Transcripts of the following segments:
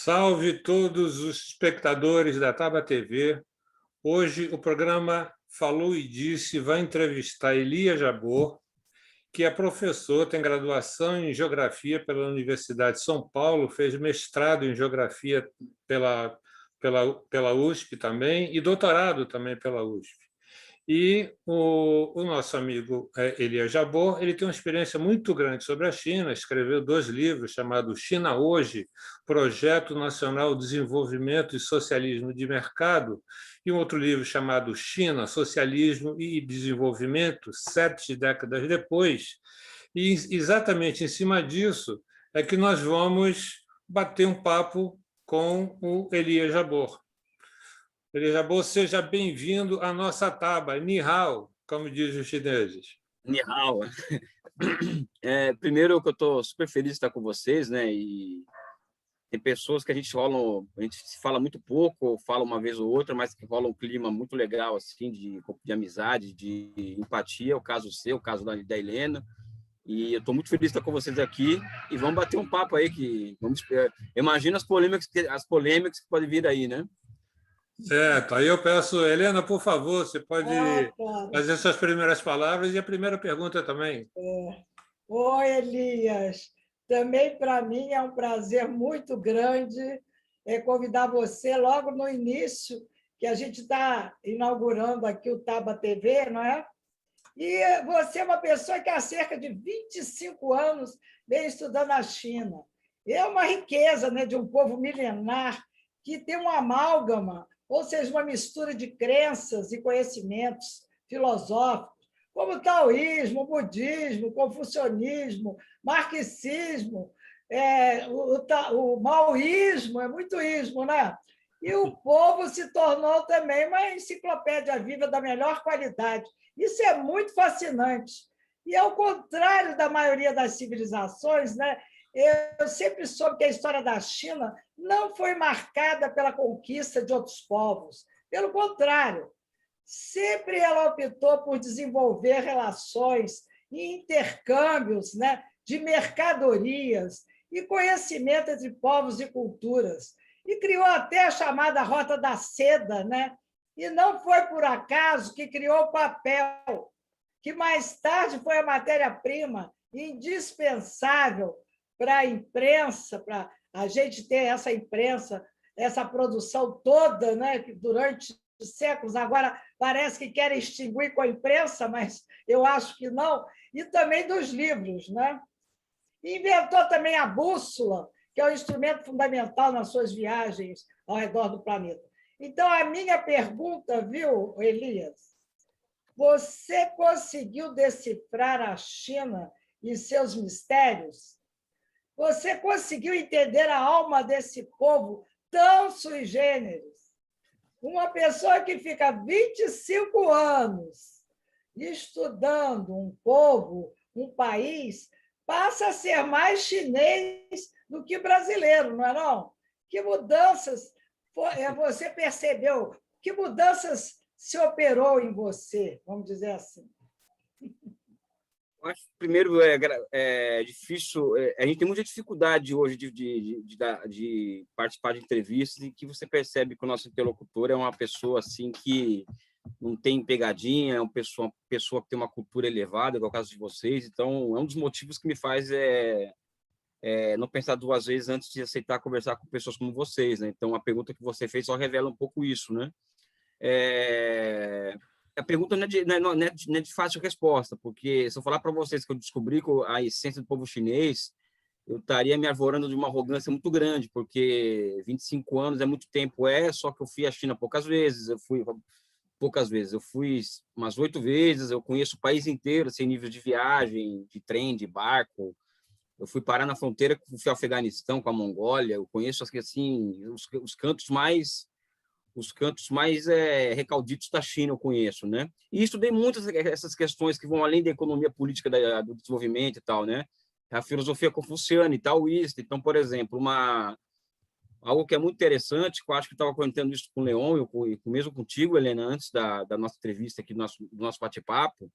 Salve todos os espectadores da Taba TV. Hoje o programa Falou e Disse vai entrevistar Elias Jabbour, que é professor, tem graduação em Geografia pela Universidade de São Paulo, fez mestrado em Geografia pela USP também e doutorado também pela USP. E o nosso amigo Elias Jabbour, ele tem uma experiência muito grande sobre a China, escreveu 2 livros chamados China Hoje, Projeto Nacional de Desenvolvimento e Socialismo de Mercado, e um outro livro chamado China, Socialismo e Desenvolvimento, 7 décadas depois. E exatamente em cima disso é que nós vamos bater um papo com o Elias Jabbour. Elias Jabbour, seja bem-vindo à nossa Taba, Ni Hao, como dizem os chineses. Ni Hao. Primeiro que eu estou super feliz de estar com vocês, né? E tem pessoas que a gente se fala muito pouco, fala uma vez ou outra, mas que rola um clima muito legal, assim, de amizade, de empatia. O caso seu, o caso da Helena. E eu estou muito feliz de estar com vocês aqui e vamos bater um papo aí imagina as polêmicas que podem vir aí, né? Certo. Aí eu peço, Helena, por favor, você pode fazer suas primeiras palavras e a primeira pergunta também. Oi, Elias. Também para mim é um prazer muito grande convidar você logo no início, que a gente está inaugurando aqui o Taba TV, não é? E você é uma pessoa que há cerca de 25 anos vem estudando a China. É uma riqueza, né, de um povo milenar que tem uma amálgama, ou seja, uma mistura de crenças e conhecimentos filosóficos, como o taoísmo, o budismo, o confucionismo, marxismo, o maoísmo, é muito ismo, né? E o povo se tornou também uma enciclopédia viva da melhor qualidade. Isso é muito fascinante. E, ao contrário da maioria das civilizações, né, eu sempre soube que a história da China não foi marcada pela conquista de outros povos. Pelo contrário, sempre ela optou por desenvolver relações e intercâmbios, né, de mercadorias e conhecimento entre povos e culturas. E criou até a chamada Rota da Seda, né? E não foi por acaso que criou o papel, que mais tarde foi a matéria-prima indispensável para a imprensa, para a gente ter essa imprensa, essa produção toda, né, que durante séculos agora parece que querem extinguir com a imprensa, mas eu acho que não, e também dos livros, né? Inventou também a bússola, que é um instrumento fundamental nas suas viagens ao redor do planeta. Então, a minha pergunta, viu, Elias? Você conseguiu decifrar a China e seus mistérios? Você conseguiu entender a alma desse povo tão sui generis? Uma pessoa que fica 25 anos estudando um povo, um país, passa a ser mais chinês do que brasileiro, não é não? Que mudanças você percebeu? Que mudanças se operou em você, vamos dizer assim? Eu acho que, primeiro, é difícil. A gente tem muita dificuldade hoje de participar de entrevistas e que você percebe que o nosso interlocutor é uma pessoa assim que não tem pegadinha, é uma pessoa que tem uma cultura elevada, igual é o caso de vocês. Então, é um dos motivos que me faz não pensar 2 vezes antes de aceitar conversar com pessoas como vocês, né? Então, a pergunta que você fez só revela um pouco isso, né? A pergunta não é de fácil resposta, porque se eu falar para vocês que eu descobri a essência do povo chinês, eu estaria me arvorando de uma arrogância muito grande, porque 25 anos é muito tempo, só que eu fui à China poucas vezes, eu fui umas 8 vezes, eu conheço o país inteiro, sem nível de viagem, de trem, de barco. Eu fui parar na fronteira, fui ao Afeganistão com a Mongólia, eu conheço assim, os cantos mais recalditos da China, eu conheço, né? E estudei muitas essas questões que vão além da economia política do desenvolvimento e tal, né? A filosofia confuciana e taoísta. Então, por exemplo, algo que é muito interessante, que eu acho que estava comentando isso com o Leon e mesmo contigo, Helena, antes da nossa entrevista aqui, do nosso bate-papo,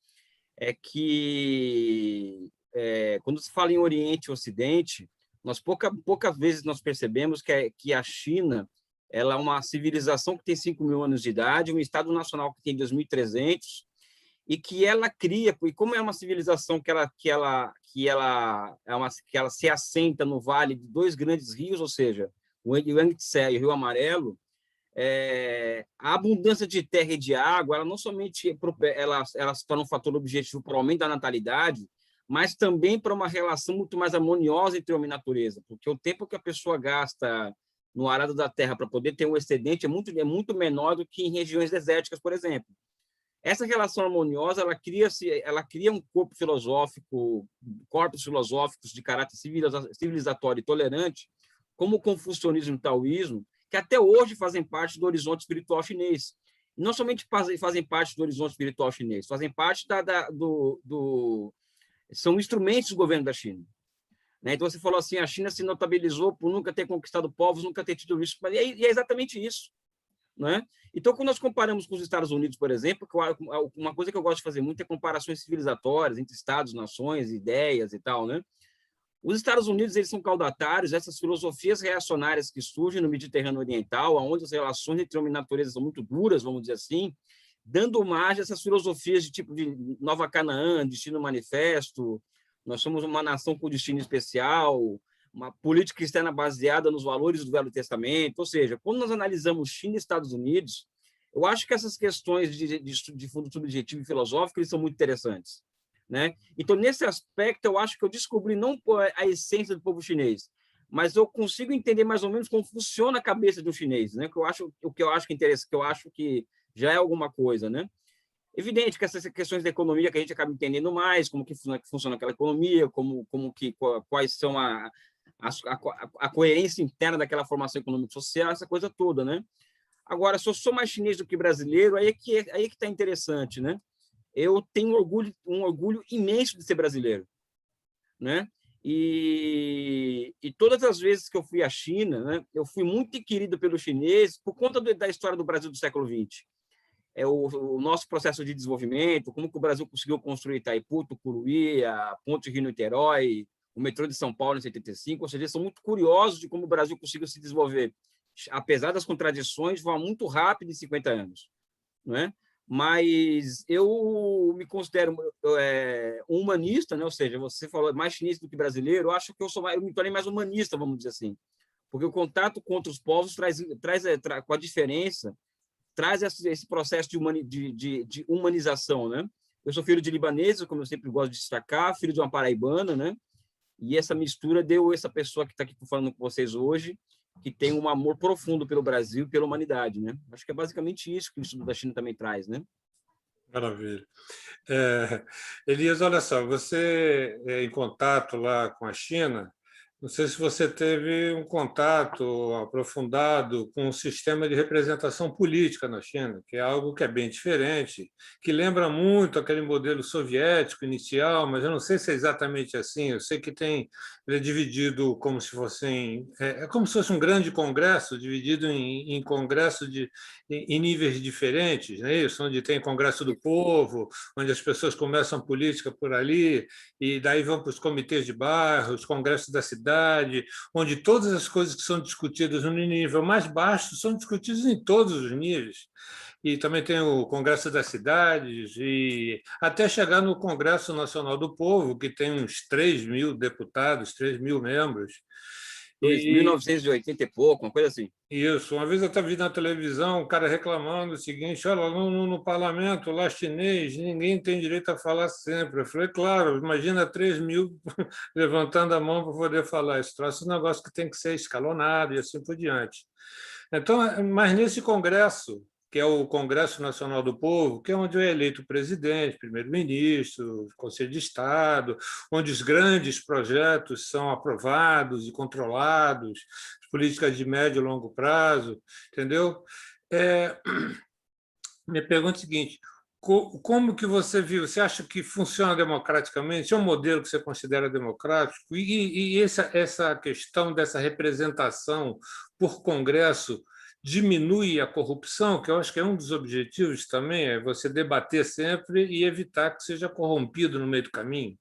é que quando se fala em Oriente e Ocidente, Poucas vezes nós percebemos que a China ela é uma civilização que tem 5.000 anos de idade, um Estado nacional que tem 2.300, e que ela cria, e como é uma civilização que ela se assenta no vale de dois grandes rios, ou seja, o Yangtze e o Rio Amarelo, a abundância de terra e de água, ela não somente ela se torna um fator objetivo para o aumento da natalidade, mas também para uma relação muito mais harmoniosa entre homem e natureza, porque o tempo que a pessoa gasta no arado da terra para poder ter um excedente é muito menor do que em regiões desérticas, por exemplo. Essa relação harmoniosa, ela cria um corpos filosóficos de caráter civilizatório e tolerante, como o confucionismo e o taoísmo, que até hoje fazem parte do horizonte espiritual chinês. E não somente fazem parte do horizonte espiritual chinês, fazem parte são instrumentos do governo da China. Né? Então, você falou assim, a China se notabilizou por nunca ter conquistado povos, nunca ter tido isso, mas é exatamente isso. Né? Então, quando nós comparamos com os Estados Unidos, por exemplo, uma coisa que eu gosto de fazer muito é comparações civilizatórias entre estados, nações, ideias e tal, né? Os Estados Unidos, eles são caudatários dessas filosofias reacionárias que surgem no Mediterrâneo Oriental, onde as relações entre homem e natureza são muito duras, vamos dizer assim, dando margem a essas filosofias de tipo de Nova Canaã, Destino Manifesto, nós somos uma nação com destino especial, uma política externa baseada nos valores do Velho Testamento, ou seja, quando nós analisamos China e Estados Unidos, eu acho que essas questões de fundo subjetivo e filosófico eles são muito interessantes. Né? Então, nesse aspecto, eu acho que eu descobri não a essência do povo chinês, mas eu consigo entender mais ou menos como funciona a cabeça de um chinês, né? O que eu acho que interessa, que eu acho que já é alguma coisa, né? Evidente que essas questões da economia que a gente acaba entendendo mais, como que funciona aquela economia, quais são a coerência interna daquela formação econômico-social, essa coisa toda, né? Agora, se eu sou mais chinês do que brasileiro, aí é que está interessante, né? Eu tenho um orgulho imenso de ser brasileiro, né? E todas as vezes que eu fui à China, né, eu fui muito querido pelos chineses por conta da história do Brasil do século XX. O nosso processo de desenvolvimento, como que o Brasil conseguiu construir Itaipu, Tucuruí, a Ponte Rio-Niterói, o metrô de São Paulo em 75, ou seja, eles são muito curiosos de como o Brasil conseguiu se desenvolver, apesar das contradições, de forma muito rápida em 50 anos, não é? Mas eu me considero um humanista, né? Ou seja, você falou mais chinês do que brasileiro, eu acho que eu me tornei mais humanista, vamos dizer assim, porque o contato com outros povos com a diferença, traz esse processo de humanização, né? Eu sou filho de libaneses, como eu sempre gosto de destacar, filho de uma paraibana, né? E essa mistura deu essa pessoa que está aqui falando com vocês hoje, que tem um amor profundo pelo Brasil e pela humanidade, né? Acho que é basicamente isso que o estudo da China também traz, né? Maravilha. Elias, olha só, você é em contato lá com a China, não sei se você teve um contato aprofundado com o sistema de representação política na China, que é algo que é bem diferente, que lembra muito aquele modelo soviético inicial, mas eu não sei se é exatamente assim. Eu sei que ele é dividido como se fossem, é como se fosse um grande congresso, dividido em congressos em níveis diferentes, não é isso? Onde tem Congresso do Povo, onde as pessoas começam a política por ali, e daí vão para os comitês de bairro, os congressos da cidade, onde todas as coisas que são discutidas no nível mais baixo são discutidas em todos os níveis. E também tem o Congresso das Cidades, e até chegar no Congresso Nacional do Povo, que tem uns 3.000 deputados, 3.000 membros. 1980 e pouco, uma coisa assim. Isso. Uma vez eu estava vendo na televisão um cara reclamando o seguinte: olha, no parlamento lá chinês, ninguém tem direito a falar sempre. Eu falei, claro, imagina 3.000 levantando a mão para poder falar. Isso traz um negócio que tem que ser escalonado e assim por diante. Então, mas nesse congresso, que é o Congresso Nacional do Povo, que é onde é eleito o presidente, primeiro-ministro, Conselho de Estado, onde os grandes projetos são aprovados e controlados, políticas de médio e longo prazo, entendeu? Me pergunta o seguinte: como que você viu? Você acha que funciona democraticamente? É um modelo que você considera democrático? E essa questão dessa representação por Congresso diminui a corrupção, que eu acho que é um dos objetivos também, é você debater sempre e evitar que seja corrompido no meio do caminho?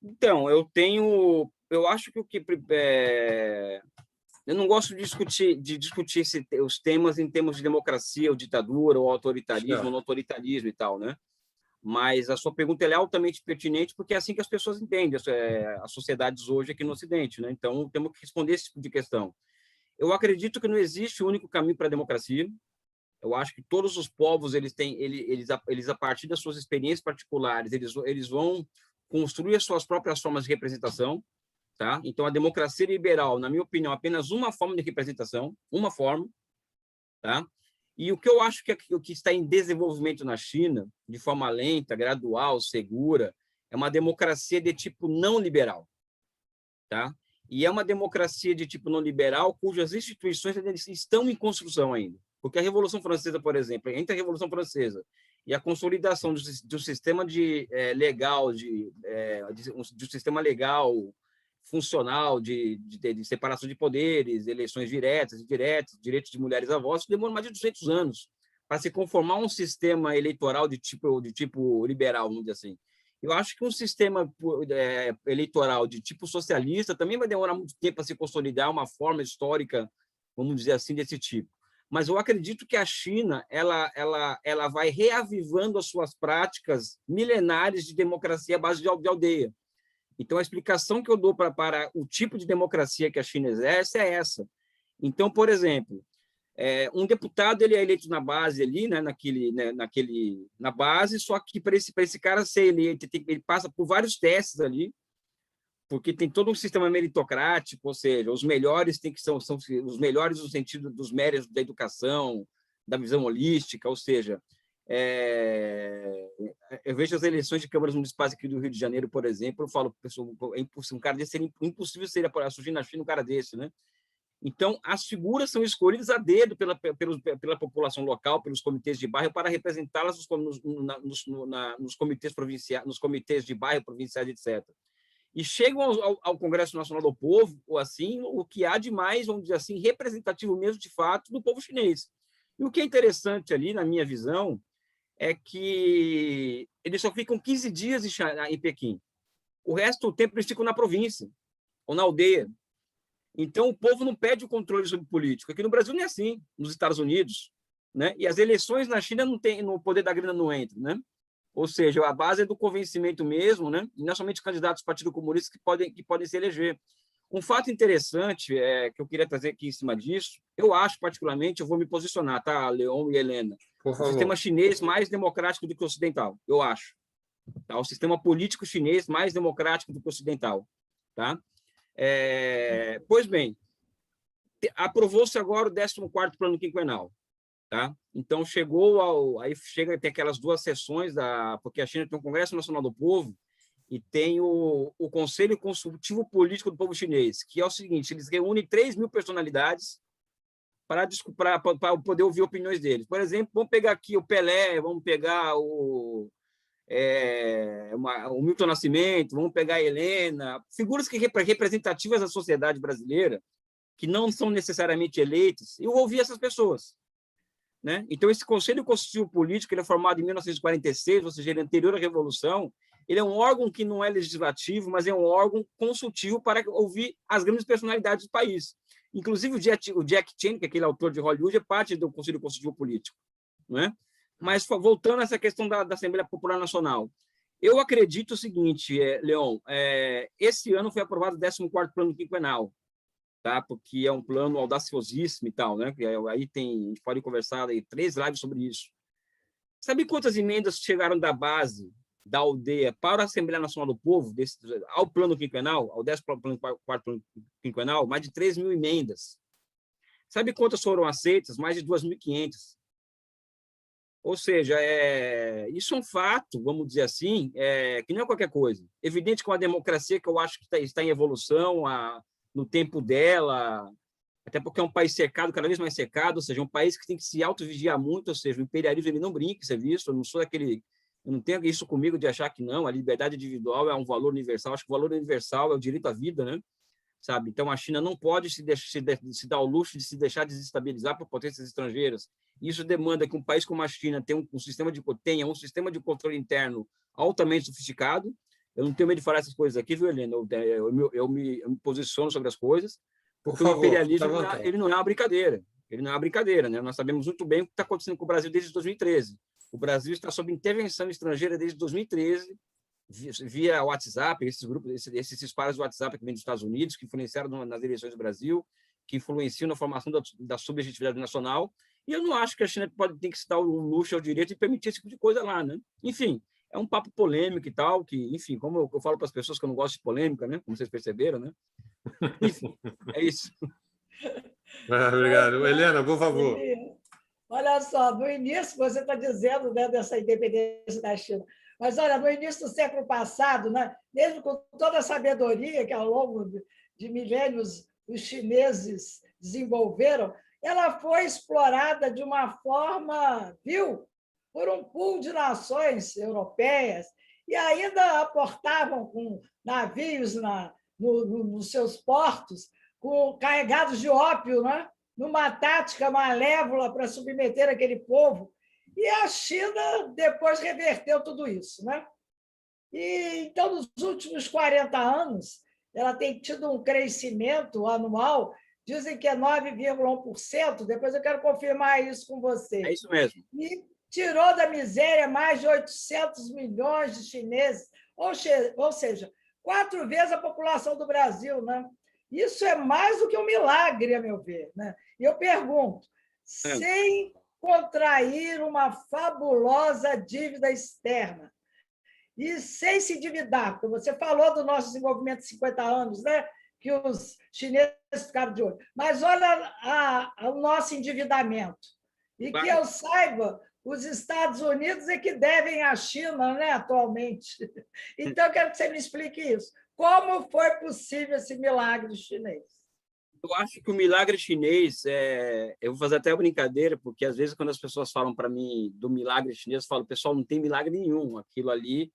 Então, eu tenho eu acho que eu não gosto de discutir os temas em termos de democracia, ou ditadura, ou autoritarismo, ou não autoritarismo e tal, né? Mas a sua pergunta é altamente pertinente, porque é assim que as pessoas entendem as sociedades hoje aqui no Ocidente, né? Então, temos que responder esse tipo de questão. Eu acredito que não existe um único caminho para a democracia. Eu acho que todos os povos, eles a partir das suas experiências particulares, eles vão construir as suas próprias formas de representação, tá? Então, a democracia liberal, na minha opinião, é apenas uma forma de representação, uma forma, tá? E o que eu acho que o que está em desenvolvimento na China, de forma lenta, gradual, segura, é uma democracia de tipo não liberal, tá? E é uma democracia de tipo não liberal cujas instituições estão em construção ainda. Porque a Revolução Francesa, por exemplo, entre a Revolução Francesa e a consolidação do sistema legal, de sistema legal funcional de separação de poderes, eleições diretas e indiretas, direitos de mulheres a voto, demorou mais de 200 anos para se conformar um sistema eleitoral de tipo liberal, vamos dizer assim. Eu acho que um sistema eleitoral de tipo socialista também vai demorar muito tempo para se consolidar uma forma histórica, vamos dizer assim, desse tipo. Mas eu acredito que a China ela vai reavivando as suas práticas milenares de democracia à base de aldeia. Então, a explicação que eu dou para o tipo de democracia que a China exerce é essa. Então, por exemplo, um deputado ele é eleito na base ali, né, na base, só que para esse cara ser eleito, ele passa por vários testes ali, porque tem todo um sistema meritocrático, ou seja, os melhores são os melhores no sentido dos méritos da educação, da visão holística, ou seja, eu vejo as eleições de câmaras municipais aqui do Rio de Janeiro, por exemplo, eu falo, pessoal, um cara desse seria impossível surgir na China um cara desse, né? Então, as figuras são escolhidas a dedo pela população local, pelos comitês de bairro, para representá-las nos comitês provinciais, nos comitês de bairro, provinciais, etc. E chegam ao Congresso Nacional do Povo, ou assim, o que há de mais, vamos dizer assim, representativo mesmo, de fato, do povo chinês. E o que é interessante ali, na minha visão, é que eles só ficam 15 dias em Pequim. O resto do tempo eles ficam na província ou na aldeia. Então, o povo não pede o controle sobre o político. Aqui no Brasil não é assim, nos Estados Unidos, né? E as eleições na China não tem, no poder da grana não entra, né? Ou seja, a base é do convencimento mesmo, né? E não somente candidatos do Partido Comunista que podem se eleger. Um fato interessante que eu queria trazer aqui em cima disso, eu acho particularmente, eu vou me posicionar, tá, Leon e Helena, o sistema chinês mais democrático do que o ocidental, eu acho. Tá? O sistema político chinês mais democrático do que o ocidental. Tá? Pois bem, aprovou-se agora o 14º Plano Quinquenal. Tá? Então, aí chega a ter aquelas duas sessões, porque a China tem o Congresso Nacional do Povo e tem o Conselho Consultivo Político do Povo Chinês, que é o seguinte, eles reúnem 3.000 personalidades para poder ouvir opiniões deles. Por exemplo, vamos pegar aqui o Pelé, vamos pegar o Milton Nascimento, vamos pegar a Helena, figuras representativas da sociedade brasileira, que não são necessariamente eleitas, e eu ouvi essas pessoas. Né? Então, esse Conselho Consultivo Político ele é formado em 1946, ou seja, ele é anterior à Revolução. Ele é um órgão que não é legislativo, mas é um órgão consultivo para ouvir as grandes personalidades do país. Inclusive, o Jack Chan, que é aquele autor de Hollywood, é parte do Conselho Consultivo Político. Né? Mas, voltando a essa questão da Assembleia Popular Nacional, eu acredito o seguinte, Leon, esse ano foi aprovado o 14º Plano Quinquenal, tá? Porque é um plano audaciosíssimo e tal, né? Aí a gente pode conversar aí 3 lives sobre isso. Sabe quantas emendas chegaram da base, da aldeia, para a Assembleia Nacional do Povo, ao plano quinquenal, ao 14º Plano Quinquenal? Mais de 3.000 emendas. Sabe quantas foram aceitas? Mais de 2.500. Ou seja, isso é um fato, vamos dizer assim, que não é qualquer coisa. Evidente que uma democracia que eu acho que está em evolução, no tempo dela, até porque é um país cercado, cada vez mais cercado, ou seja, um país que tem que se autovigiar muito, ou seja, o imperialismo ele não brinca, isso é visto, eu não tenho isso comigo de achar que não, a liberdade individual é um valor universal, acho que o valor universal é o direito à vida, né? Sabe? Então, a China não pode se dar o luxo de se deixar desestabilizar por potências estrangeiras. Isso demanda que um país como a China tenha um sistema de controle interno altamente sofisticado, Eu não tenho medo de falar essas coisas aqui, viu, Helena? Eu me posiciono sobre as coisas, porque Por favor, o imperialismo fique à vontade. ele não é uma brincadeira. Ele não é uma brincadeira, né? Nós sabemos muito bem o que está acontecendo com o Brasil desde 2013. O Brasil está sob intervenção estrangeira desde 2013, via WhatsApp, esses grupos, esses disparos do WhatsApp que vêm dos Estados Unidos, que influenciaram nas eleições do Brasil, que influenciam na formação da subjetividade nacional. E eu não acho que a China ter que se dar o luxo ao direito de permitir esse tipo de coisa lá, né? Enfim, é um papo polêmico e tal, que, enfim, como eu falo para as pessoas que eu não gosto de polêmica, né? Como vocês perceberam, né? Enfim, é isso. Obrigado. Helena, por favor. Olha só, no início, você está dizendo, né, dessa independência da China, mas, olha, no início do século passado, né, mesmo com toda a sabedoria que, ao longo de milênios, os chineses desenvolveram, ela foi explorada de uma forma, viu, por um pool de nações europeias, e ainda aportavam com navios nos seus portos, carregados de ópio, né? Numa tática malévola para submeter aquele povo. E a China depois reverteu tudo isso, né? E, então, nos últimos 40 anos, ela tem tido um crescimento anual, dizem que é 9,1%, depois eu quero confirmar isso com você. É isso mesmo. E tirou da miséria mais de 800 milhões de chineses, ou seja, 4 vezes a população do Brasil, né? Isso é mais do que um milagre, a meu ver, né? E eu pergunto, sem contrair uma fabulosa dívida externa e sem se endividar, porque você falou do nosso desenvolvimento de 50 anos, né? Que os chineses ficaram de olho. Mas olha o nosso endividamento. E que eu saiba, os Estados Unidos é que devem à China, né, atualmente. Então, eu quero que você me explique isso. Como foi possível esse milagre chinês? Eu acho que o milagre chinês, eu vou fazer até uma brincadeira, porque às vezes quando as pessoas falam para mim do milagre chinês, eu falo, pessoal, não tem milagre nenhum. Aquilo ali,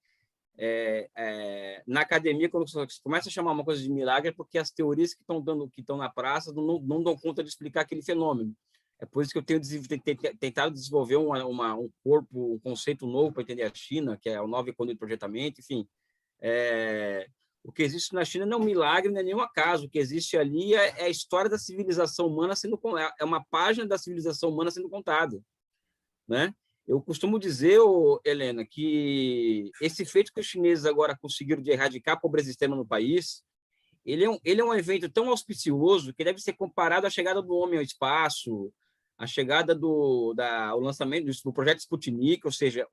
na academia, quando você começa a chamar uma coisa de milagre, é porque as teorias que estão na praça não dão conta de explicar aquele fenômeno. É por isso que eu tenho tentado desenvolver um conceito novo para entender a China, que é o novo economia de projetamento, enfim. O que existe na China não é um milagre, não é nenhum acaso. O que existe ali é a história da civilização humana é uma página da civilização humana sendo contada, né? Eu costumo dizer, Helena, que esse feito que os chineses agora conseguiram de erradicar a pobreza extrema no país, ele é um evento tão auspicioso que deve ser comparado à chegada do homem ao espaço, a chegada o lançamento do projeto Sputnik, ou seja,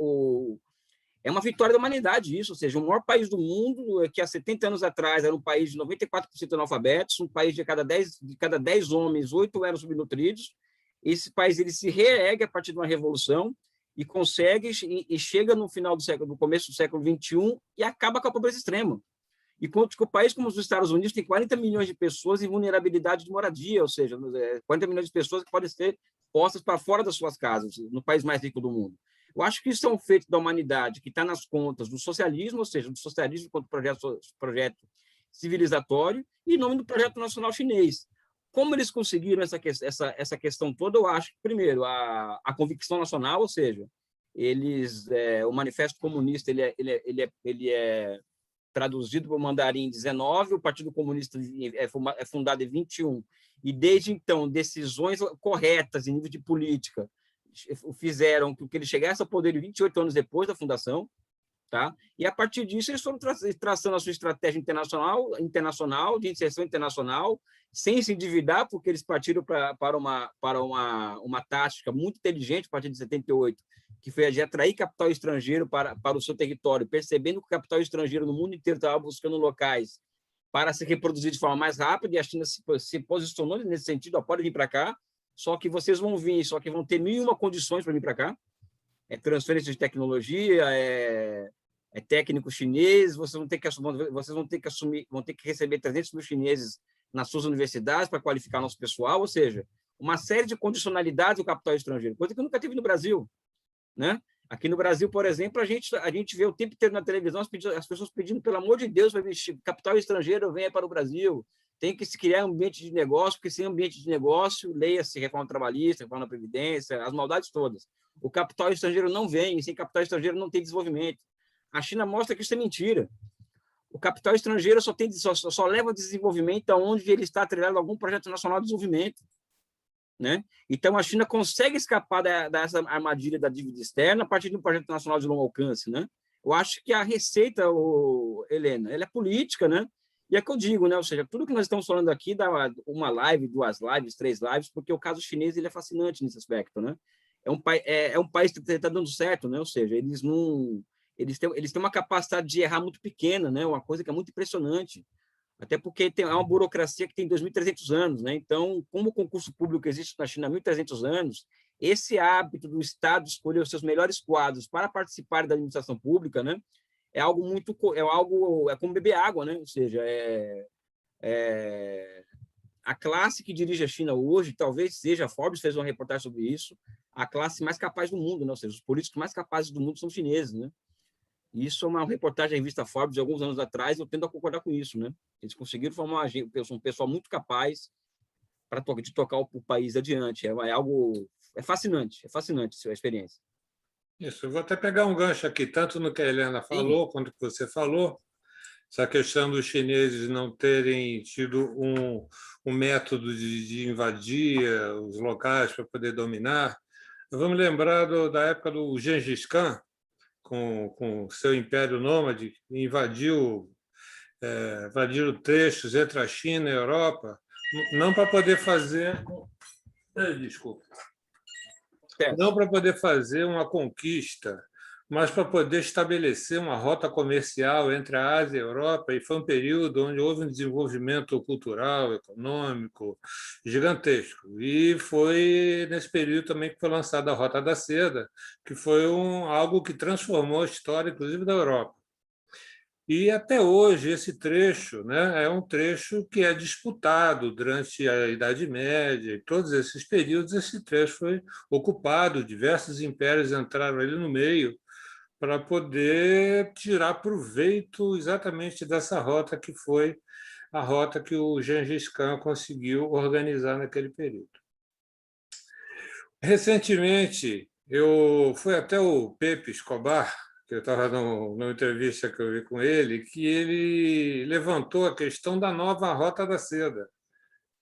é uma vitória da humanidade isso, ou seja, o maior país do mundo, que há 70 anos atrás era um país de 94% analfabetos, um país de cada 10 homens, 8 eram subnutridos. Esse país ele se reergue a partir de uma revolução e consegue e chega no começo do século XXI e acaba com a pobreza extrema. Enquanto que o país como os Estados Unidos tem 40 milhões de pessoas em vulnerabilidade de moradia, ou seja, 40 milhões de pessoas que podem ser postas para fora das suas casas, no país mais rico do mundo. Eu acho que isso é um feito da humanidade que está nas contas do socialismo, ou seja, do socialismo quanto projeto civilizatório, e em nome do projeto nacional chinês. Como eles conseguiram essa questão toda, eu acho que, primeiro, a convicção nacional, ou seja, o Manifesto Comunista ele é traduzido para o mandarim em 19, o Partido Comunista é fundado em 21, e desde então, decisões corretas em nível de política fizeram com que ele chegasse ao poder 28 anos depois da fundação, tá? E a partir disso eles foram traçando a sua estratégia internacional, de inserção internacional, sem se endividar, porque eles partiram para uma tática muito inteligente a partir de 78, que foi a de atrair capital estrangeiro para o seu território, percebendo que o capital estrangeiro no mundo inteiro estava buscando locais para se reproduzir de forma mais rápida, e a China se posicionou nesse sentido, pode vir para cá, só que vocês vão vir, só que vão ter 1001 condições para vir para cá, transferência de tecnologia, técnico chinês, vocês vão ter que receber 300 mil chineses nas suas universidades para qualificar nosso pessoal, ou seja, uma série de condicionalidades do capital estrangeiro, coisa que nunca teve no Brasil, né? Aqui no Brasil, por exemplo, a gente vê o tempo inteiro na televisão as pessoas pedindo, pelo amor de Deus, para capital estrangeiro venha para o Brasil, tem que se criar um ambiente de negócio, porque sem ambiente de negócio, leia-se reforma trabalhista, reforma da Previdência, as maldades todas. O capital estrangeiro não vem, sem capital estrangeiro não tem desenvolvimento. A China mostra que isso é mentira. O capital estrangeiro só leva desenvolvimento aonde ele está atrelado a algum projeto nacional de desenvolvimento, né? Então, a China consegue escapar dessa armadilha da dívida externa a partir de um projeto nacional de longo alcance, né? Eu acho que a receita, Helena, ela é política, né? E é que eu digo, né? Ou seja, tudo que nós estamos falando aqui dá uma live, 2 lives, 3 lives, porque o caso chinês ele é fascinante nesse aspecto, né? É um país que está dando certo, né? Ou seja, eles não... Eles têm uma capacidade de errar muito pequena, né? Uma coisa que é muito impressionante. Até porque é uma burocracia que tem 2.300 anos, né? Então, como o concurso público existe na China há 1.300 anos, esse hábito do Estado escolher os seus melhores quadros para participar da administração pública, né? É algo é como beber água, né? Ou seja, a classe que dirige a China hoje, talvez seja, a Forbes fez uma reportagem sobre isso, a classe mais capaz do mundo, né? Ou seja, os políticos mais capazes do mundo são chineses, né? Isso é uma reportagem da revista Forbes de alguns anos atrás, eu tendo a concordar com isso, né? Eles conseguiram formar um pessoal muito capaz de tocar o país adiante. É fascinante a experiência. Isso, eu vou até pegar um gancho aqui, tanto no que a Helena falou, Sim. quanto que você falou, essa questão dos chineses não terem tido um método de invadir os locais para poder dominar. Vamos lembrar da época do Gengis Khan, com seu império nômade, invadiram trechos entre a China e a Europa, não para poder fazer... Desculpa. Não para poder fazer uma conquista, mas para poder estabelecer uma rota comercial entre a Ásia e a Europa, e foi um período onde houve um desenvolvimento cultural, econômico gigantesco. E foi nesse período também que foi lançada a Rota da Seda, que foi algo que transformou a história, inclusive, da Europa. E até hoje esse trecho, né, é um trecho que é disputado durante a Idade Média e todos esses períodos. Esse trecho foi ocupado, diversos impérios entraram ali no meio para poder tirar proveito exatamente dessa rota que foi a rota que o Gengis Khan conseguiu organizar naquele período. Recentemente, eu fui até o Pepe Escobar, que eu estava numa entrevista que eu vi com ele, que ele levantou a questão da nova Rota da Seda.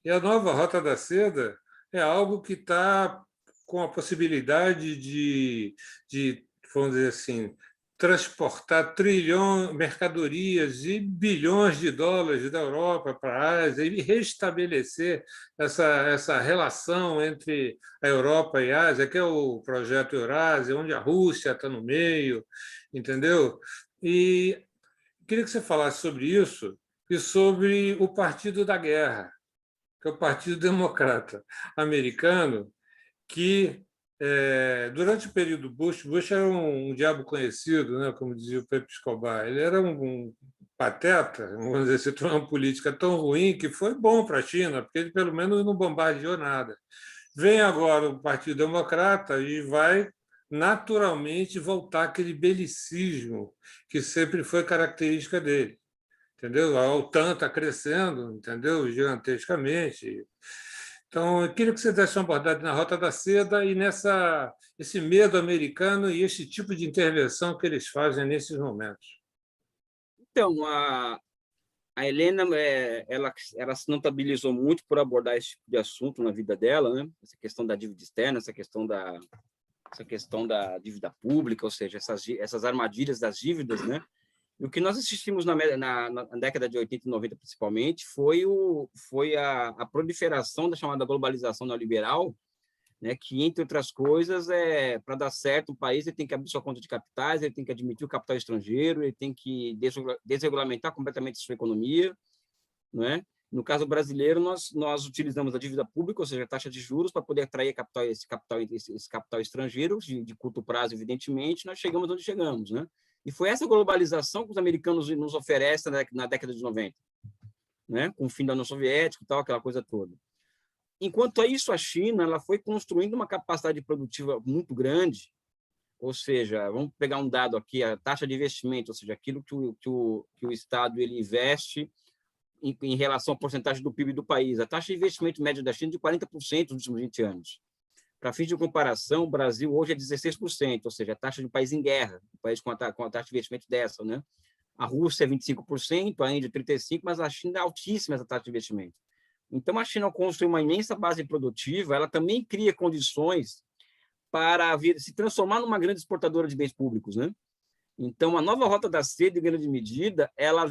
E a nova Rota da Seda é algo que está com a possibilidade vamos dizer assim, transportar mercadorias e bilhões de dólares da Europa para a Ásia e restabelecer essa relação entre a Europa e a Ásia, que é o projeto Eurásia, onde a Rússia está no meio, entendeu? E queria que você falasse sobre isso e sobre o Partido da Guerra, que é o Partido Democrata Americano, que durante o período Bush era um diabo conhecido, né, como dizia o Pepe Escobar. Ele era um pateta, vamos dizer, se tornou uma política tão ruim que foi bom para a China, porque ele pelo menos não bombardeou nada. Vem agora o Partido Democrata e vai naturalmente voltar aquele belicismo que sempre foi característica dele, entendeu? A OTAN está crescendo, entendeu? Gigantescamente. Então, eu queria que você desse uma abordagem na Rota da Seda e esse medo americano e esse tipo de intervenção que eles fazem nesses momentos. Então, a Helena, ela se notabilizou muito por abordar esse tipo de assunto na vida dela, né? Essa questão da dívida externa, essa questão da dívida pública, ou seja, essas armadilhas das dívidas, né? E o que nós assistimos na década de 80 e 90, principalmente, foi a proliferação da chamada globalização neoliberal, né, que, entre outras coisas, para dar certo o país, ele tem que abrir sua conta de capitais, ele tem que admitir o capital estrangeiro, ele tem que desregulamentar completamente a sua economia, né? No caso brasileiro, nós utilizamos a dívida pública, ou seja, a taxa de juros, para poder atrair esse capital estrangeiro, de curto prazo, evidentemente, nós chegamos onde chegamos, né? E foi essa globalização que os americanos nos oferecem na década de 90, né? Com o fim da União Soviética e tal, aquela coisa toda. Enquanto isso, a China ela foi construindo uma capacidade produtiva muito grande, ou seja, vamos pegar um dado aqui, a taxa de investimento, ou seja, aquilo que o Estado ele investe em relação à porcentagem do PIB do país. A taxa de investimento média da China é de 40% nos últimos 20 anos. Para fins de comparação, o Brasil hoje é 16%, ou seja, a taxa de um país em guerra, um país com a taxa de investimento dessa, né? A Rússia é 25%, a Índia 35%, mas a China é altíssima essa taxa de investimento. Então, a China construi uma imensa base produtiva, ela também cria condições para se transformar numa grande exportadora de bens públicos, né? Então, a nova Rota da Seda, em grande medida, ela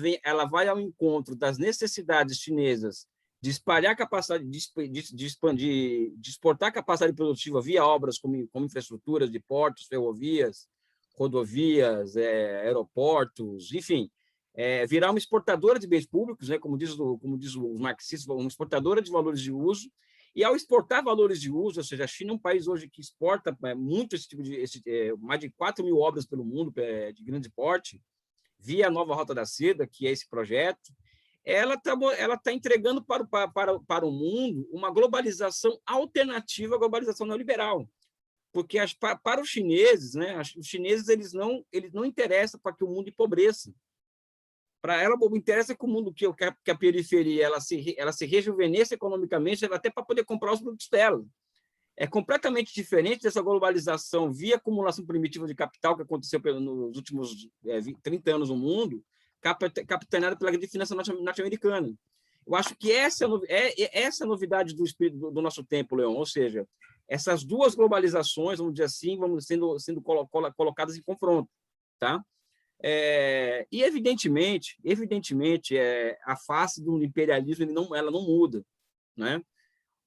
vai ao encontro das necessidades chinesas de espalhar capacidade, de expandir, de exportar capacidade produtiva via obras como infraestruturas de portos, ferrovias, rodovias, aeroportos, enfim, virar uma exportadora de bens públicos, né, como diz os marxistas, uma exportadora de valores de uso. E ao exportar valores de uso, ou seja, a China é um país hoje que exporta muito esse tipo de mais de 4.000 obras pelo mundo de grande porte, via a nova Rota da Seda, que é esse projeto, ela tá entregando para o mundo uma globalização alternativa à globalização neoliberal. Porque para os chineses, né, os chineses eles não interessam para que o mundo empobreça. Para ela, interessa que o mundo, que a periferia ela se rejuvenesça economicamente, até para poder comprar os produtos dela. É completamente diferente dessa globalização via acumulação primitiva de capital que aconteceu nos últimos 30 anos no mundo, capitaneada pela grande finança norte-americana. Eu acho que essa é a novidade do espírito do nosso tempo, Leon, ou seja, essas duas globalizações, vamos dizer assim, sendo colocadas em confronto, tá? E evidentemente, a face do imperialismo ela não muda, né?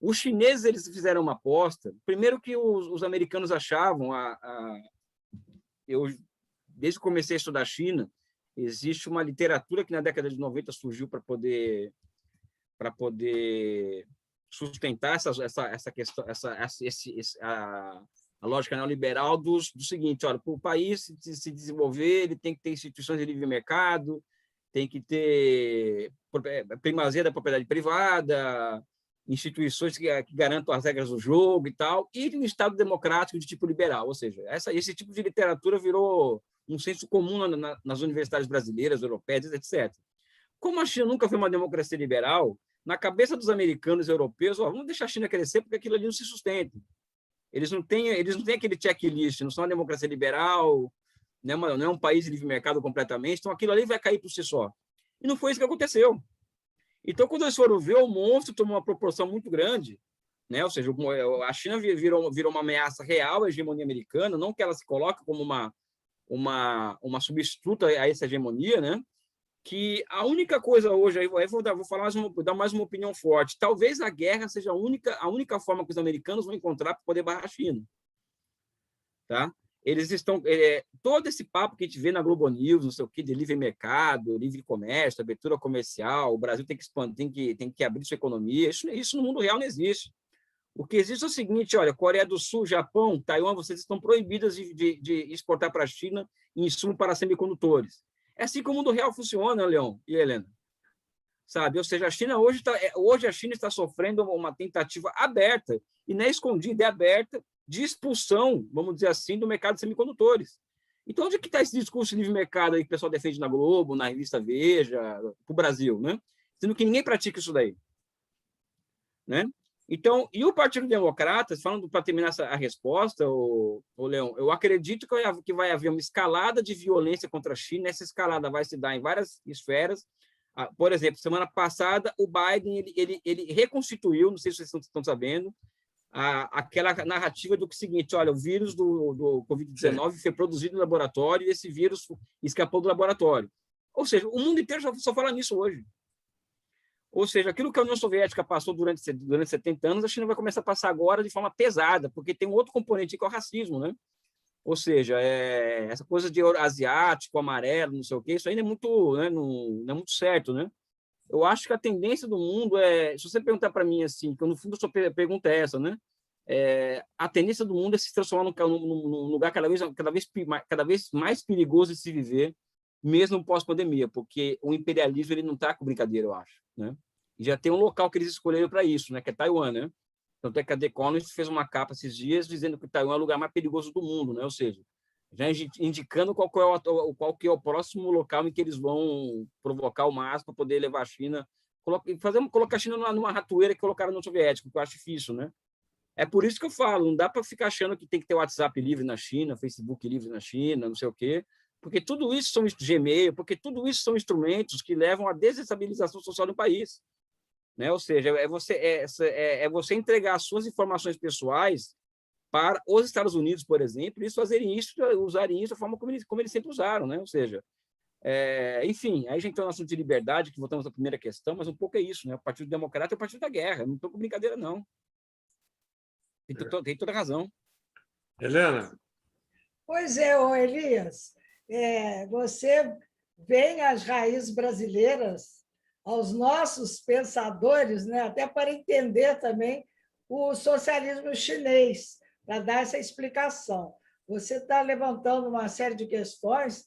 Os chineses eles fizeram uma aposta. Primeiro que os americanos achavam, desde que comecei a estudar a China, existe uma literatura que na década de 90 surgiu para poder sustentar essa questão, a lógica neoliberal do seguinte: olha, para o país se desenvolver, ele tem que ter instituições de livre mercado, tem que ter primazia da propriedade privada, instituições que garantam as regras do jogo e tal, e um Estado democrático de tipo liberal. Ou seja, esse tipo de literatura virou um senso comum nas universidades brasileiras, europeias, etc. Como a China nunca foi uma democracia liberal, na cabeça dos americanos e europeus, vamos deixar a China crescer porque aquilo ali não se sustenta. Eles não têm aquele checklist, não são uma democracia liberal, não é um país de livre mercado completamente, então aquilo ali vai cair por si só. E não foi isso que aconteceu. Então, quando eles foram ver, o monstro tomou uma proporção muito grande, né? Ou seja, a China virou uma ameaça real à hegemonia americana, não que ela se coloque como uma substituta a essa hegemonia, né? Que a única coisa hoje, aí vou dar mais uma opinião forte, talvez a guerra seja a única forma que os americanos vão encontrar para poder barrar a China. Tá? Eles estão... todo esse papo que a gente vê na Globo News, não sei o quê, de livre mercado, livre comércio, abertura comercial, o Brasil tem que expandir, tem que abrir sua economia, isso no mundo real não existe. O que existe é o seguinte: olha, Coreia do Sul, Japão, Taiwan, vocês estão proibidas de exportar para a China insumo para semicondutores. É assim que o mundo real funciona, Leon e Helena. Sabe? Ou seja, a China hoje a China está sofrendo uma tentativa aberta, e não é escondida, é aberta, de expulsão, vamos dizer assim, do mercado de semicondutores. Então, onde é que está esse discurso de livre mercado aí que o pessoal defende na Globo, na revista Veja, para o Brasil, né? Sendo que ninguém pratica isso daí. Né? Então, e o Partido Democrata, falando para terminar a resposta, Leão, eu acredito que vai haver uma escalada de violência contra a China. Essa escalada vai se dar em várias esferas. Por exemplo, semana passada, o Biden ele reconstituiu, não sei se vocês estão sabendo, aquela narrativa do seguinte: olha, o vírus do Covid-19 foi produzido no laboratório e esse vírus escapou do laboratório. Ou seja, o mundo inteiro só fala nisso hoje. Ou seja, aquilo que a União Soviética passou durante 70 anos, a China vai começar a passar agora de forma pesada, porque tem um outro componente que é o racismo, né? Ou seja, essa coisa de asiático, amarelo, não sei o quê, isso ainda é muito, né, não é muito certo, né? Eu acho que a tendência do mundo se você perguntar para mim assim, que no fundo a sua pergunta é essa, né? A tendência do mundo é se transformar num lugar cada vez mais perigoso de se viver, mesmo pós-pandemia, porque o imperialismo ele não está com brincadeira, eu acho, né? E já tem um local que eles escolheram para isso, né? Que é Taiwan, né? Tanto é que a The Economist fez uma capa esses dias dizendo que Taiwan é o lugar mais perigoso do mundo, né? Ou seja, já indicando qual que é o próximo local em que eles vão provocar o máximo para poder levar a China, colocar a China numa ratoeira que colocaram no soviético, que eu acho difícil, né? É por isso que eu falo, não dá para ficar achando que tem que ter WhatsApp livre na China, Facebook livre na China, não sei o quê, Porque tudo isso são Gmail, porque tudo isso são instrumentos que levam à desestabilização social do país, né? Ou seja, é você entregar as suas informações pessoais para os Estados Unidos, por exemplo, e eles fazerem isso, usarem isso da forma como eles sempre usaram, né? Ou seja, enfim, aí a gente entra no assunto de liberdade, que voltamos à primeira questão, mas um pouco é isso, né? O Partido Democrata é o partido da guerra, não estou com brincadeira, não. Tem toda a razão. Helena? Pois é, ô Elias, você vem às raízes brasileiras, aos nossos pensadores, né? Até para entender também o socialismo chinês, para dar essa explicação. Você está levantando uma série de questões,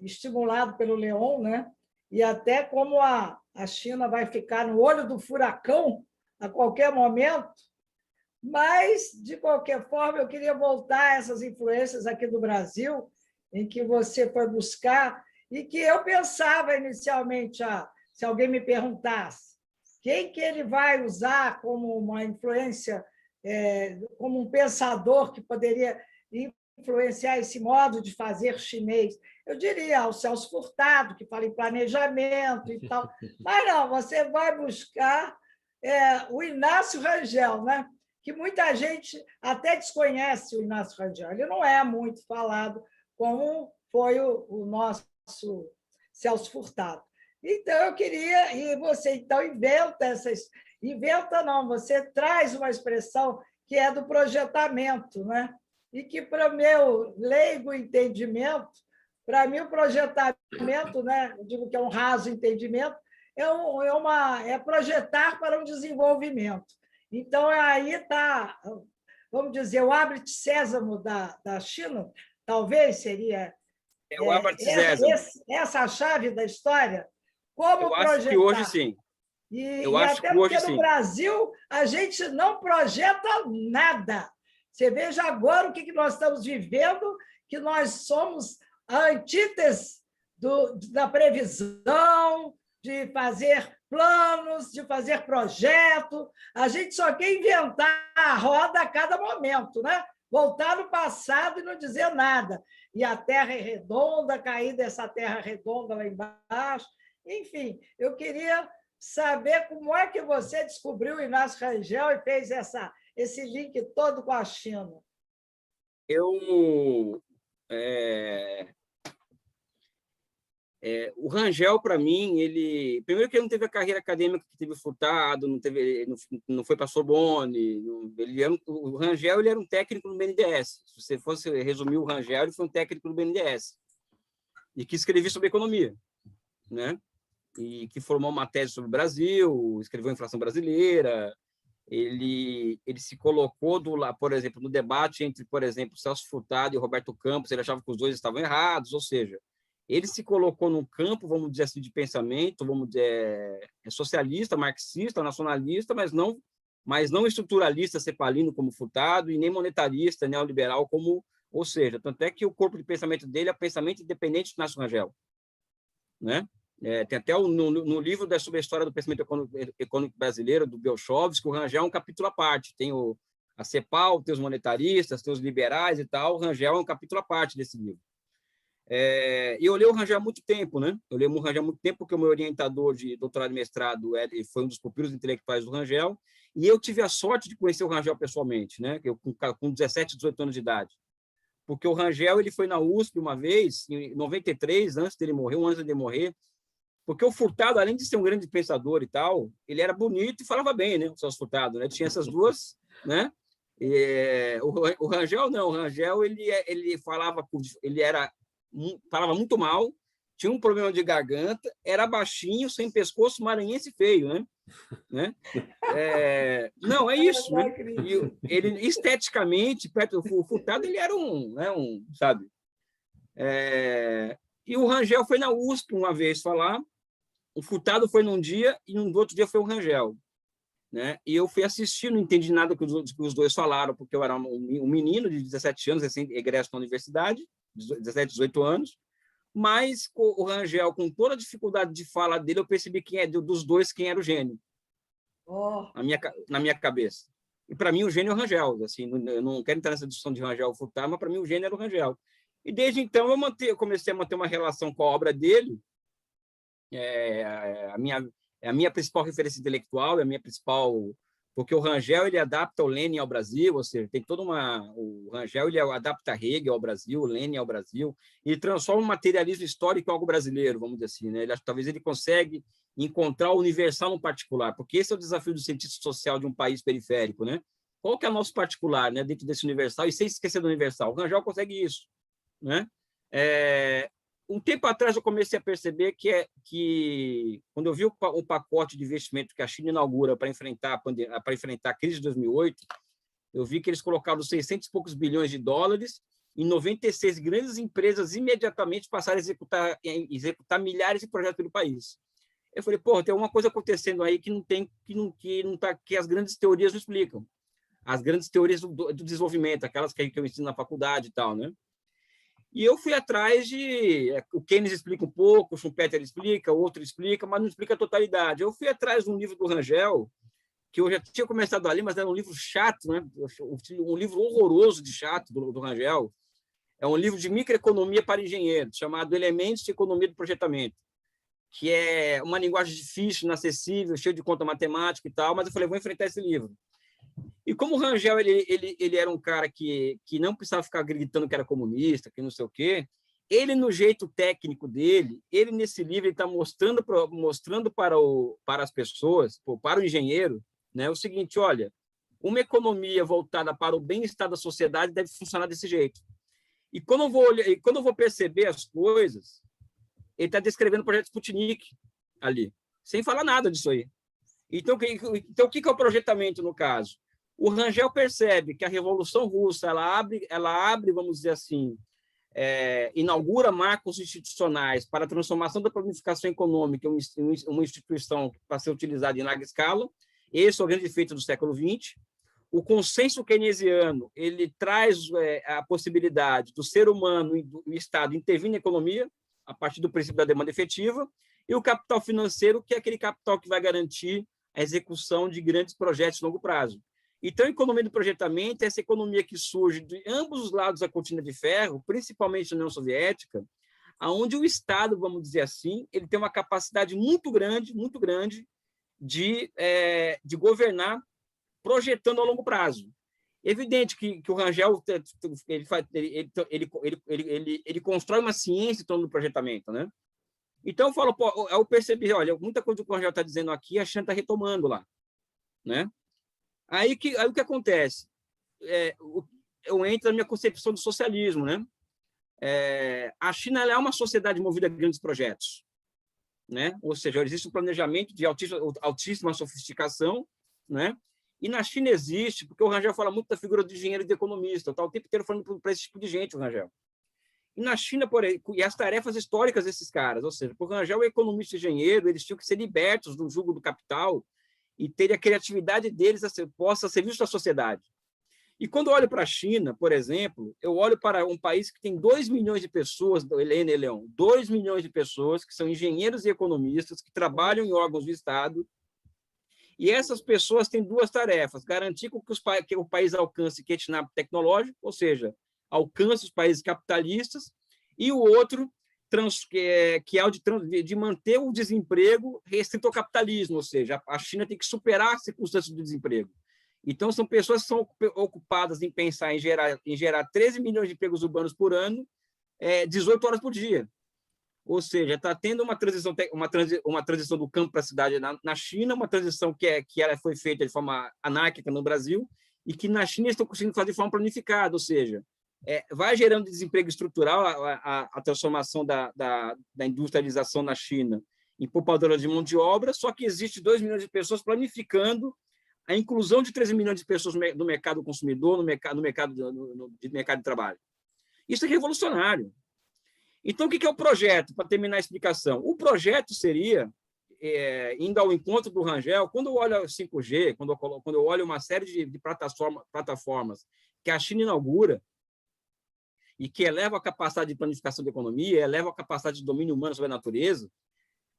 estimulado pelo Leon, né? E até como a China vai ficar no olho do furacão a qualquer momento, mas, de qualquer forma, eu queria voltar a essas influências aqui do Brasil, em que você foi buscar, e que eu pensava inicialmente, se alguém me perguntasse quem que ele vai usar como uma influência, como um pensador que poderia influenciar esse modo de fazer chinês, eu diria o Celso Furtado, que fala em planejamento e tal. Mas não, você vai buscar o Inácio Rangel, né? Que muita gente até desconhece o Inácio Rangel. Ele não é muito falado, como foi o nosso Celso Furtado. Então, eu queria... E você, então, inventa não, você traz uma expressão que é do projetamento, né? E que, para o meu leigo entendimento, para mim, o projetamento, né? Eu digo que é um raso entendimento, é projetar para um desenvolvimento. Então, aí está, vamos dizer, o abre sésamo da China, talvez seria o abre sésamo. Essa a chave da história. Como eu projetar? Acho que hoje sim. E até porque no Brasil a gente não projeta nada. Você veja agora o que nós estamos vivendo, que nós somos a antítese da previsão, de fazer planos, de fazer projeto. A gente só quer inventar a roda a cada momento, né? Voltar no passado e não dizer nada. E a Terra é redonda, cair dessa Terra redonda lá embaixo. Enfim, eu queria saber como é que você descobriu o Inácio Rangel e fez esse link todo com a China. O Rangel, para mim, ele... Primeiro que ele não teve a carreira acadêmica que teve o Furtado, não foi para a Sorbonne. O Rangel ele era um técnico no BNDES. Se você fosse resumir o Rangel, ele foi um técnico no BNDES. E que escrevia sobre economia, né? E que formou uma tese sobre o Brasil, escreveu a inflação brasileira. Ele se colocou, por exemplo, no debate entre, por exemplo, Celso Furtado e Roberto Campos. Ele achava que os dois estavam errados, ou seja, ele se colocou num campo, vamos dizer assim, de pensamento, vamos dizer, socialista, marxista, nacionalista, mas não estruturalista cepalino como Furtado e nem monetarista, neoliberal como, ou seja, tanto é que o corpo de pensamento dele é pensamento independente do Inácio Rangel, né? Tem até no livro sobre a história do pensamento econômico brasileiro, do Belchovski, o Rangel é um capítulo à parte. Tem a CEPAL, tem os monetaristas, tem os liberais e tal. O Rangel é um capítulo à parte desse livro. E eu li o Rangel há muito tempo, né? Eu li o Rangel há muito tempo porque o meu orientador de doutorado e mestrado foi um dos pupilos intelectuais do Rangel, e eu tive a sorte de conhecer o Rangel pessoalmente, né? Eu com 17, 18 anos de idade. Porque o Rangel ele foi na USP uma vez, em 93, um ano antes dele morrer, porque o Furtado, além de ser um grande pensador e tal, ele era bonito e falava bem, né? O Celso Furtado, né? Tinha essas duas, né? O Rangel não, o Rangel ele falava muito mal, tinha um problema de garganta, era baixinho, sem pescoço, maranhense feio, né? Não, é isso, né? E ele esteticamente, perto do Furtado, ele era sabe? E o Rangel foi na USP uma vez falar. O Furtado foi num dia e no outro dia foi o Rangel, né? E eu fui assistir, não entendi nada que os dois falaram, porque eu era um menino de 17 anos, assim, egresso da universidade, 17, 18 anos, mas o Rangel, com toda a dificuldade de fala dele, eu percebi dos dois quem era o gênio, na minha cabeça. E para mim o gênio é o Rangel, assim, eu não quero entrar nessa discussão de Rangel ou Furtado, mas para mim o gênio era o Rangel. E desde então eu comecei a manter uma relação com a obra dele. A minha principal referência intelectual, é a minha principal, porque o Rangel ele adapta o Lenin ao Brasil, ou seja, tem toda o Rangel ele adapta Hegel ao Brasil, o Lenin ao Brasil, e transforma o materialismo histórico em algo brasileiro, vamos dizer assim, né? Talvez ele consegue encontrar o universal no particular, porque esse é o desafio do cientista social de um país periférico, né? Qual que é o nosso particular, né, dentro desse universal, e sem esquecer do universal? O Rangel consegue isso, né? Um tempo atrás eu comecei a perceber que quando eu vi o pacote de investimento que a China inaugura para enfrentar a crise de 2008, eu vi que eles colocaram 600 e poucos bilhões de dólares e 96 grandes empresas imediatamente passaram a executar milhares de projetos pelo país. Eu falei, pô, tem alguma coisa acontecendo aí que as grandes teorias não explicam. As grandes teorias do desenvolvimento, aquelas que eu ensino na faculdade e tal, né? E eu fui atrás o Keynes explica um pouco, o Schumpeter explica, o outro explica, mas não explica a totalidade. Eu fui atrás de um livro do Rangel, que eu já tinha começado a ler, mas era um livro chato, né? Um livro horroroso de chato do Rangel. É um livro de microeconomia para engenheiros, chamado Elementos de Economia do Projetamento, que é uma linguagem difícil, inacessível, cheio de conta matemática e tal, mas eu falei, vou enfrentar esse livro. E como o Rangel ele era um cara que não precisava ficar gritando que era comunista, que não sei o quê, ele, no jeito técnico dele, ele nesse livro está mostrando para as pessoas, para o engenheiro, né, o seguinte, olha, uma economia voltada para o bem-estar da sociedade deve funcionar desse jeito. E quando eu vou perceber as coisas, ele está descrevendo o projeto Sputnik ali, sem falar nada disso aí. Então, o que é o projetamento, no caso? O Rangel percebe que a Revolução Russa ela abre, vamos dizer assim, inaugura marcos institucionais para a transformação da planificação econômica em uma instituição para ser utilizada em larga escala. Esse é o grande feito do século XX. O consenso keynesiano ele traz a possibilidade do ser humano e do Estado intervir na economia a partir do princípio da demanda efetiva, e o capital financeiro, que é aquele capital que vai garantir a execução de grandes projetos de longo prazo. Então, a economia do projetamento é essa economia que surge de ambos os lados da cortina de ferro, principalmente na União Soviética, onde o Estado, vamos dizer assim, ele tem uma capacidade muito grande de governar projetando a longo prazo. É evidente que o Rangel ele constrói uma ciência em torno do projetamento, né? Então, eu percebi, olha, muita coisa que o Rangel está dizendo aqui, a China está retomando lá, né? Aí o que acontece? Eu entro na minha concepção do socialismo, né? A China é uma sociedade movida a grandes projetos, né? Ou seja, existe um planejamento de altíssima sofisticação, né? E na China existe, porque o Rangel fala muito da figura do engenheiro e do economista, tá o tempo inteiro falando para esse tipo de gente, o Rangel. E na China, e as tarefas históricas desses caras, ou seja, por Rangel, o economista e engenheiro, eles tinham que ser libertos do jugo do capital e ter a criatividade deles posta a serviço da sociedade. E quando eu olho para a China, por exemplo, eu olho para um país que tem 2 milhões de pessoas, Helena e Leão, 2 milhões de pessoas que são engenheiros e economistas, que trabalham em órgãos do Estado, e essas pessoas têm duas tarefas: garantir que o país alcance catch up tecnológico, ou seja, alcance os países capitalistas, e o outro, que é o de manter o desemprego restrito ao capitalismo, ou seja, a China tem que superar as circunstâncias do desemprego. Então, são pessoas que são ocupadas em pensar em gerar 13 milhões de empregos urbanos por ano, 18 horas por dia. Ou seja, está tendo uma transição do campo para a cidade na China, uma transição que ela foi feita de forma anárquica no Brasil, e que na China estão conseguindo fazer de forma planificada, ou seja, vai gerando desemprego estrutural a transformação da industrialização na China em poupadora de mão de obra, só que existe 2 milhões de pessoas planificando a inclusão de 13 milhões de pessoas no mercado consumidor, no mercado de trabalho. Isso é revolucionário. Então, o que é o projeto, para terminar a explicação? O projeto seria, indo ao encontro do Rangel, quando eu olho o 5G, quando eu olho uma série de plataformas que a China inaugura e que eleva a capacidade de planificação da economia, eleva a capacidade de domínio humano sobre a natureza,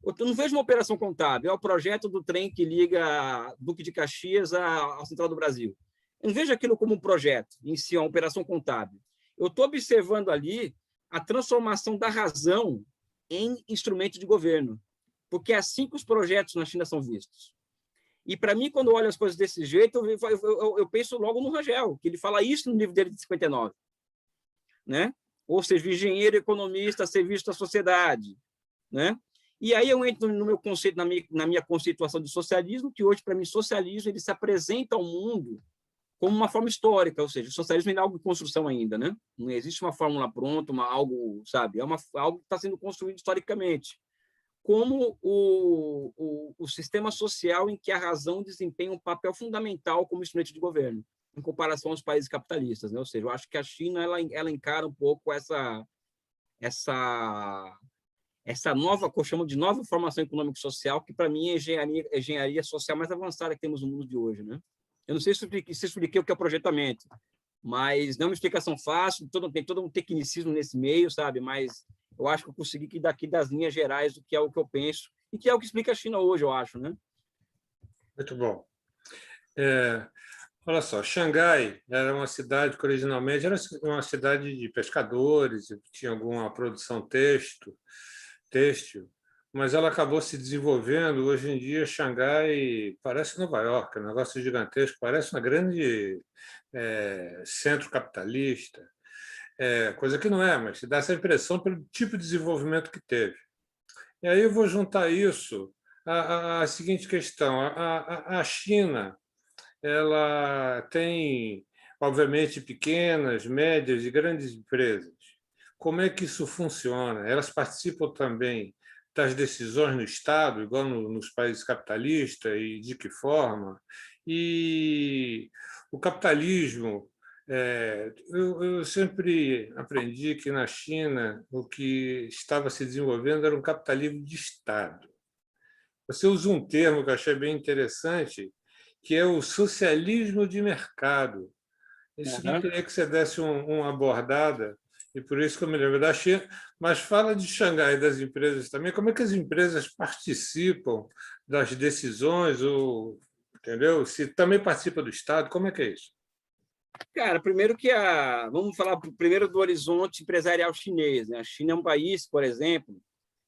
eu não vejo uma operação contábil, é o projeto do trem que liga Duque de Caxias à Central do Brasil. Eu não vejo aquilo como um projeto, em si, uma operação contábil. Eu estou observando ali a transformação da razão em instrumento de governo, porque é assim que os projetos na China são vistos. E, para mim, quando eu olho as coisas desse jeito, eu penso logo no Rangel, que ele fala isso no livro dele de 59. Né? Ou seja, o engenheiro economista a serviço da sociedade. Né? E aí eu entro no meu conceito, na minha conceituação de socialismo, que hoje, para mim, socialismo ele se apresenta ao mundo como uma forma histórica, ou seja, o socialismo ainda é algo em construção ainda, né? Não existe uma fórmula pronta, algo, sabe? É algo que está sendo construído historicamente, como o sistema social em que a razão desempenha um papel fundamental como instrumento de governo, em comparação aos países capitalistas, né? Ou seja, eu acho que a China ela encara um pouco essa nova, que eu chamo de nova formação econômico-social, que para mim é a engenharia social mais avançada que temos no mundo de hoje, né? Eu não sei se expliquei o que é o projetamento, mas não é uma explicação fácil, tem todo um tecnicismo nesse meio, sabe? Mas eu acho que eu consegui que daqui das linhas gerais do que é o que eu penso e que é o que explica a China hoje, eu acho, né? Muito bom. Olha só, Xangai era uma cidade que originalmente era uma cidade de pescadores, tinha alguma produção têxtil, mas ela acabou se desenvolvendo. Hoje em dia, Xangai parece Nova York, um negócio gigantesco, parece uma grande centro capitalista, coisa que não é, mas dá essa impressão pelo tipo de desenvolvimento que teve. E aí eu vou juntar isso à seguinte questão: a China, ela tem, obviamente, pequenas, médias e grandes empresas. Como é que isso funciona? Elas participam também das decisões no Estado, igual nos países capitalistas, e de que forma? E o capitalismo, eu sempre aprendi que na China o que estava se desenvolvendo era um capitalismo de Estado. Você usa um termo que eu achei bem interessante, que é o socialismo de mercado. Isso eu queria que você desse uma abordada, e por isso que eu me lembro da China. Mas fala de Xangai e das empresas também. Como é que as empresas participam das decisões, entendeu? Se também participa do Estado, como é que é isso? Cara, primeiro vamos falar primeiro do horizonte empresarial chinês, né? A China é um país, por exemplo,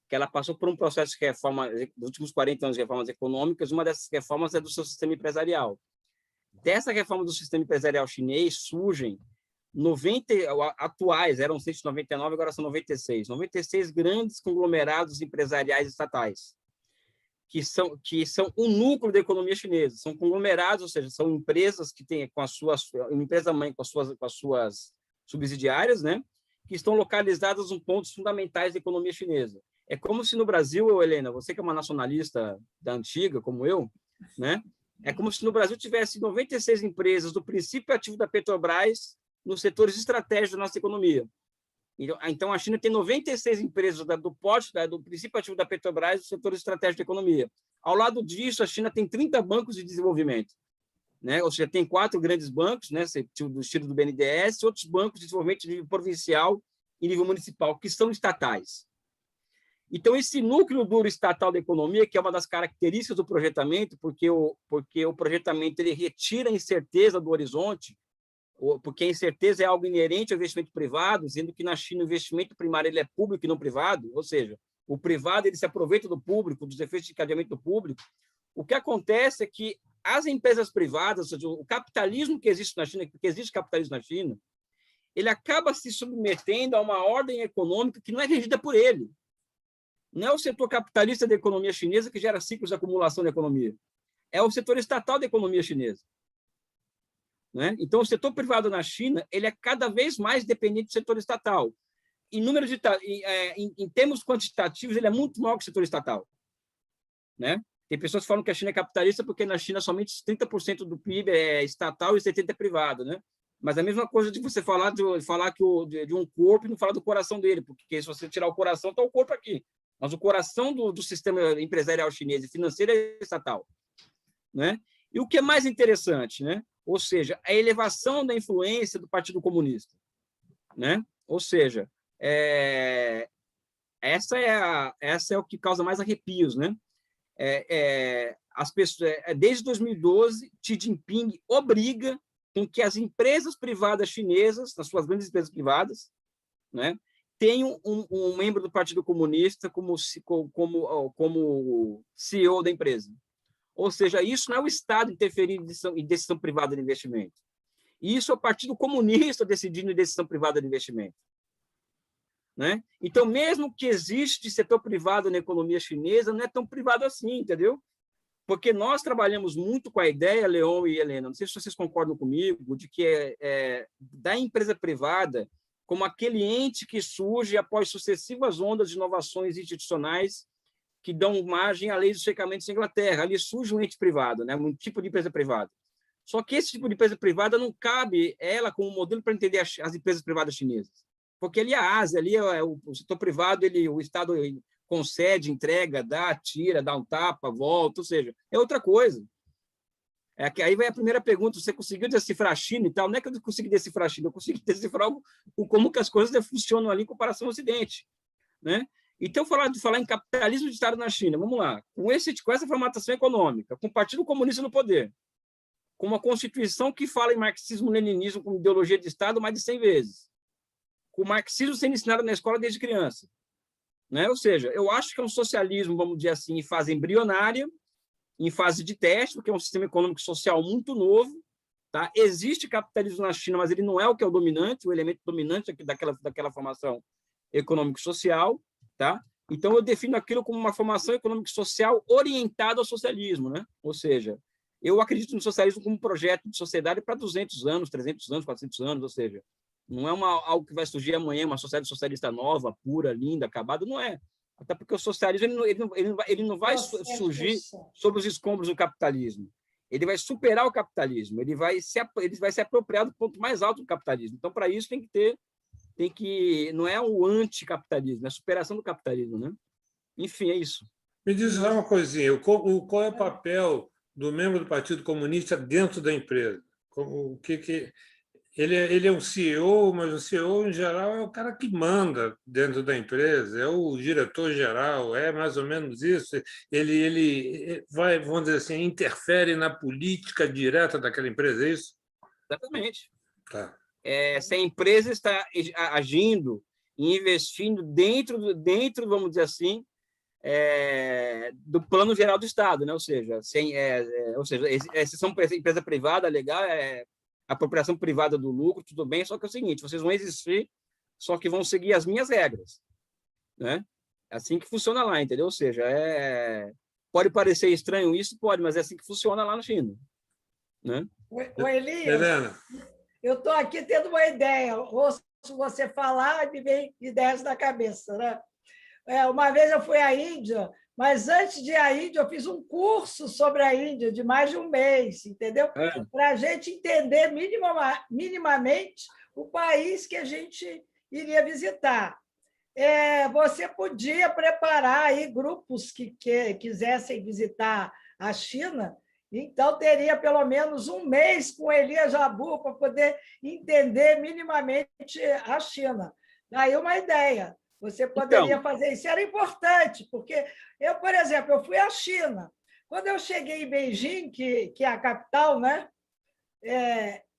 que ela passou por um processo de reforma, dos últimos 40 anos de reformas econômicas. Uma dessas reformas é do seu sistema empresarial. Dessa reforma do sistema empresarial chinês surgem 90 atuais, eram 199, agora são 96 grandes conglomerados empresariais estatais, que são o núcleo da economia chinesa. São conglomerados, ou seja, são empresas que têm uma empresa-mãe com as suas subsidiárias, né, que estão localizadas em pontos fundamentais da economia chinesa. É como se no Brasil, Helena, você que é uma nacionalista da antiga, como eu, né, é como se no Brasil tivesse 96 empresas do princípio ativo da Petrobras nos setores estratégicos da nossa economia. Então, a China tem 96 empresas do porte, do princípio ativo da Petrobras nos setores estratégicos da economia. Ao lado disso, a China tem 30 bancos de desenvolvimento, né? Ou seja, tem 4 grandes bancos, né, do estilo do BNDES, outros bancos de desenvolvimento de nível provincial e nível municipal, que são estatais. Então, esse núcleo duro estatal da economia, que é uma das características do projetamento, porque o projetamento ele retira a incerteza do horizonte, porque a incerteza é algo inerente ao investimento privado, sendo que na China o investimento primário ele é público e não privado, ou seja, o privado ele se aproveita do público, dos efeitos de encadeamento do público. O que acontece é que as empresas privadas, ou seja, o capitalismo que existe na China, porque existe capitalismo na China, ele acaba se submetendo a uma ordem econômica que não é regida por ele. Não é o setor capitalista da economia chinesa que gera ciclos de acumulação da economia. É o setor estatal da economia chinesa. Né? Então, o setor privado na China ele é cada vez mais dependente do setor estatal. Em termos quantitativos, ele é muito maior que o setor estatal. Né? Tem pessoas que falam que a China é capitalista porque na China somente 30% do PIB é estatal e 70% é privado. Né? Mas é a mesma coisa de você falar de um corpo e não falar do coração dele, porque se você tirar o coração, está o corpo aqui. Mas o coração do sistema empresarial chinês e financeiro é estatal. Né? E o que é mais interessante, né? Ou seja, a elevação da influência do Partido Comunista. Né? Ou seja, essa é o que causa mais arrepios. Né? As pessoas, desde 2012, Xi Jinping obriga com que as empresas privadas chinesas, as suas grandes empresas privadas, né, tenho um membro do Partido Comunista como CEO da empresa. Ou seja, isso não é o Estado interferir em decisão privada de investimento. Isso é o Partido Comunista decidindo em decisão privada de investimento. Né? Então, mesmo que existe setor privado na economia chinesa, não é tão privado assim, entendeu? Porque nós trabalhamos muito com a ideia, Leon e Helena, não sei se vocês concordam comigo, de que da empresa privada como aquele ente que surge após sucessivas ondas de inovações institucionais que dão margem à lei dos checamentos da Inglaterra. Ali surge um ente privado, né? Um tipo de empresa privada. Só que esse tipo de empresa privada não cabe ela como modelo para entender as empresas privadas chinesas. Porque ali é a Ásia, ali é o setor privado, o Estado concede, entrega, dá, tira, dá um tapa, volta, ou seja, é outra coisa. Que aí vai a primeira pergunta, você conseguiu decifrar a China e tal? Não é que eu consegui decifrar a China, eu consegui decifrar como que as coisas funcionam ali em comparação ao Ocidente. Né? Então, falar em capitalismo de Estado na China, vamos lá, com essa formatação econômica, com o Partido Comunista no poder, com uma Constituição que fala em marxismo-leninismo como ideologia de Estado mais de 100 vezes, com o marxismo sendo ensinado na escola desde criança. Né? Ou seja, eu acho que é um socialismo, vamos dizer assim, em fase embrionária, em fase de teste, porque é um sistema econômico e social muito novo. Tá? Existe capitalismo na China, mas ele não é o que é o dominante, o elemento dominante aqui daquela formação econômico-social. Tá? Então, eu defino aquilo como uma formação econômico-social orientada ao socialismo. Né? Ou seja, eu acredito no socialismo como um projeto de sociedade para 200 anos, 300 anos, 400 anos, ou seja, não é algo que vai surgir amanhã, uma sociedade socialista nova, pura, linda, acabada, não é. Até porque o socialismo ele não vai surgir sobre os escombros do capitalismo. Ele vai superar o capitalismo, ele vai se apropriar do ponto mais alto do capitalismo. Então, para isso, não é o anticapitalismo, é a superação do capitalismo. Né? Enfim, é isso. Me diz uma coisinha, qual é o papel do membro do Partido Comunista dentro da empresa? Ele é um CEO, mas o CEO, em geral, é o cara que manda dentro da empresa, é o diretor-geral, é mais ou menos isso. Ele vai, vamos dizer assim, interfere na política direta daquela empresa, é isso? Exatamente. Tá. Se a empresa está agindo e investindo dentro, vamos dizer assim, do plano geral do Estado, né? Ou seja, se são empresa privada, legal, apropriação privada do lucro, tudo bem, só que é o seguinte, vocês vão existir, só que vão seguir as minhas regras. Né? É assim que funciona lá, entendeu? Ou seja, pode parecer estranho isso, pode, mas é assim que funciona lá na China. Né? Ô, Elias, Helena, eu estou aqui tendo uma ideia, ouço você falar e me vem ideias na cabeça. Né? Uma vez eu fui à Índia, mas antes de ir à Índia, eu fiz um curso sobre a Índia de mais de um mês, entendeu? Para a gente entender minimamente o país que a gente iria visitar. Você podia preparar aí grupos que quisessem visitar a China, então teria pelo menos um mês com Elias Jabbour para poder entender minimamente a China. Daí uma ideia. Você poderia fazer isso. Era importante, porque eu, por exemplo, eu fui à China. Quando eu cheguei em Beijing, que é a capital, né?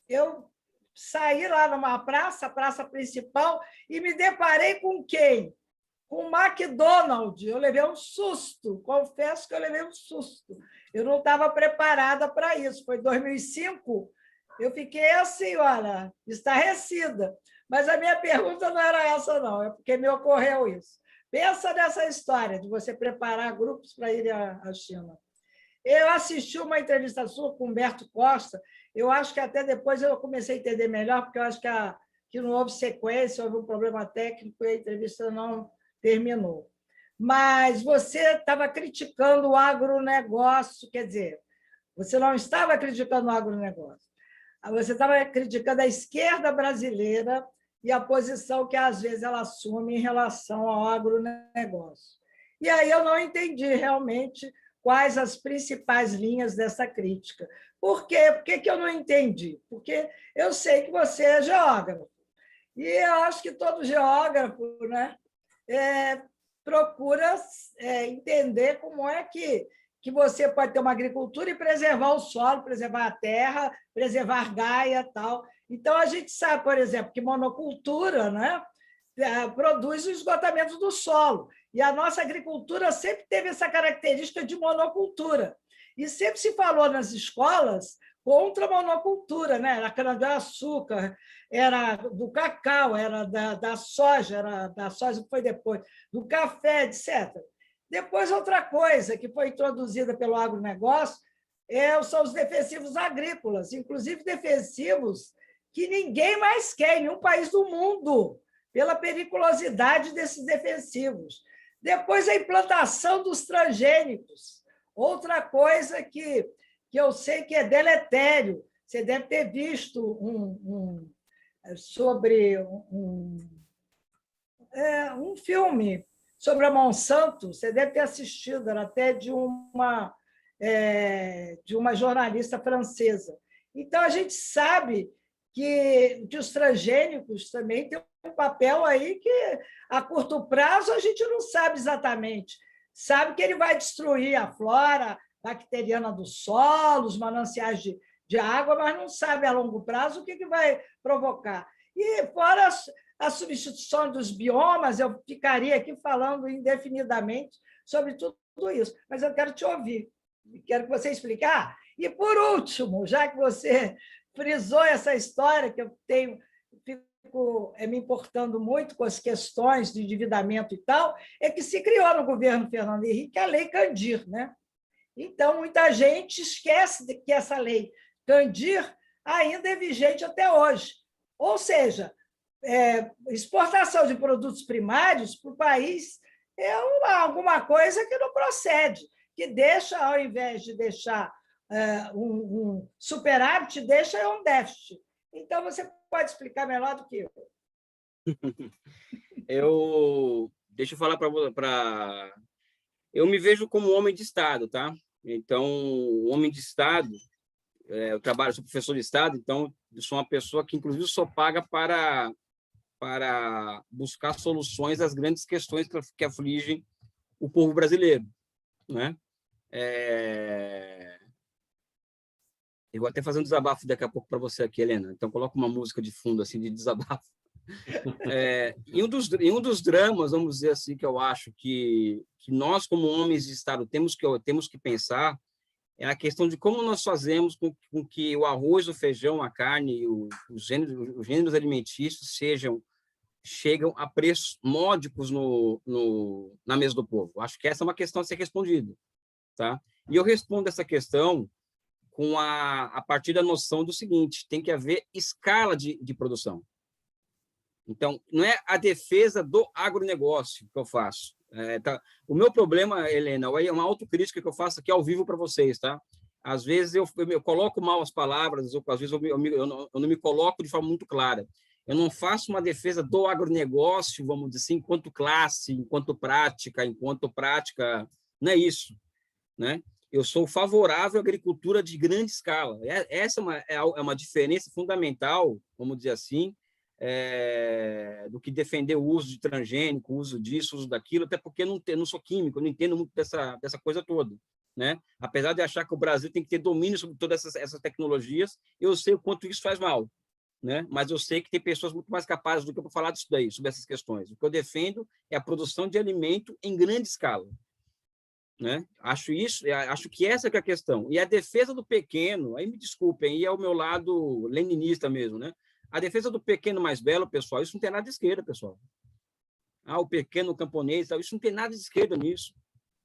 Eu saí lá numa praça, a praça principal, e me deparei com quem? Com o McDonald's. Eu levei um susto, confesso que eu levei um susto. Eu não estava preparada para isso. Foi em 2005, eu fiquei assim, olha, estarrecida. Mas a minha pergunta não era essa, não, é porque me ocorreu isso. Pensa nessa história de você preparar grupos para ir à China. Eu assisti uma entrevista sua com Humberto Costa, eu acho que até depois eu comecei a entender melhor, porque eu acho que não houve sequência, houve um problema técnico e a entrevista não terminou. Mas você estava criticando o agronegócio, quer dizer, você não estava criticando o agronegócio, você estava criticando a esquerda brasileira e a posição que, às vezes, ela assume em relação ao agronegócio. E aí eu não entendi realmente quais as principais linhas dessa crítica. Por quê? Por que eu não entendi? Porque eu sei que você é geógrafo. E eu acho que todo geógrafo, né, procura entender como é que você pode ter uma agricultura e preservar o solo, preservar a terra, preservar Gaia e tal. Então, a gente sabe, por exemplo, que monocultura, né, produz o esgotamento do solo. E a nossa agricultura sempre teve essa característica de monocultura. E sempre se falou nas escolas contra a monocultura, né? Era cana-de-açúcar, era do cacau, era da soja, era da soja que foi depois, do café, etc. Depois, outra coisa que foi introduzida pelo agronegócio são os defensivos agrícolas, inclusive defensivos que ninguém mais quer em nenhum país do mundo, pela periculosidade desses defensivos. Depois, a implantação dos transgênicos, outra coisa que eu sei que é deletério. Você deve ter visto sobre um filme sobre a Monsanto, você deve ter assistido, era até de uma jornalista francesa. Então, a gente sabe que os transgênicos também têm um papel aí que, a curto prazo, a gente não sabe exatamente. Sabe que ele vai destruir a flora bacteriana do solo, os mananciais de água, mas não sabe a longo prazo o que vai provocar. E, fora a substituição dos biomas, eu ficaria aqui falando indefinidamente sobre tudo isso, mas eu quero te ouvir, quero que você explicar. E, por último, já que você frisou essa história, que eu fico me importando muito com as questões de endividamento e tal, é que se criou no governo Fernando Henrique a Lei Candir, né? Então, muita gente esquece que essa lei Candir ainda é vigente até hoje. Ou seja, exportação de produtos primários para o país é alguma coisa que não procede, que deixa, ao invés de deixar um superávit, deixa um déficit. Então, você pode explicar melhor do que eu. Deixa eu falar para... Eu me vejo como homem de Estado, tá? Então, homem de Estado, eu trabalho, sou professor de Estado, então eu sou uma pessoa que, inclusive, sou paga para buscar soluções às grandes questões que afligem o povo brasileiro, né? Eu vou até fazer um desabafo daqui a pouco para você aqui, Helena. Então, coloca uma música de fundo assim de desabafo. Em um dos dramas, vamos dizer assim, que eu acho que nós, como homens de Estado, temos que pensar é a questão de como nós fazemos com que o arroz, o feijão, a carne e os gêneros alimentícios chegam a preços módicos na mesa do povo. Acho que essa é uma questão a ser respondida, tá? E eu respondo essa questão a partir da noção do seguinte: tem que haver escala de produção. Então, não é a defesa do agronegócio que eu faço. Tá? O meu problema, Helena, é uma autocrítica que eu faço aqui ao vivo para vocês, tá? Às vezes eu coloco mal as palavras, ou às vezes eu não me coloco de forma muito clara. Eu não faço uma defesa do agronegócio, vamos dizer assim, enquanto classe, enquanto prática, não é isso, né? Eu sou favorável à agricultura de grande escala. Essa é uma diferença fundamental, vamos dizer assim, do que defender o uso de transgênico, o uso disso, o uso daquilo, até porque eu não sou químico, eu não entendo muito dessa coisa toda, né? Apesar de achar que o Brasil tem que ter domínio sobre todas essas tecnologias, eu sei o quanto isso faz mal, né? Mas eu sei que tem pessoas muito mais capazes do que eu para falar disso daí, sobre essas questões. O que eu defendo é a produção de alimento em grande escala, né? Acho que essa que é a questão. E a defesa do pequeno, aí me desculpem, aí é o meu lado leninista mesmo, né? A defesa do pequeno mais belo, pessoal, isso não tem nada de esquerda, pessoal. O pequeno camponês, isso não tem nada de esquerda nisso.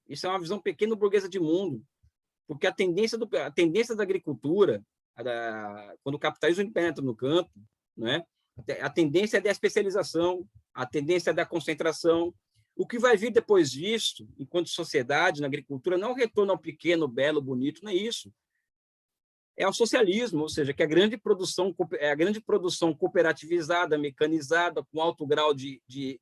Isso é uma visão pequeno burguesa de mundo. Porque a tendência da agricultura, quando o capitalismo penetra no campo, né, a tendência é da especialização, a tendência é da concentração. O que vai vir depois disso, enquanto sociedade, na agricultura, não é o retorno ao pequeno, belo, bonito, não é isso. É o socialismo, ou seja, que a grande produção cooperativizada, mecanizada, com alto grau de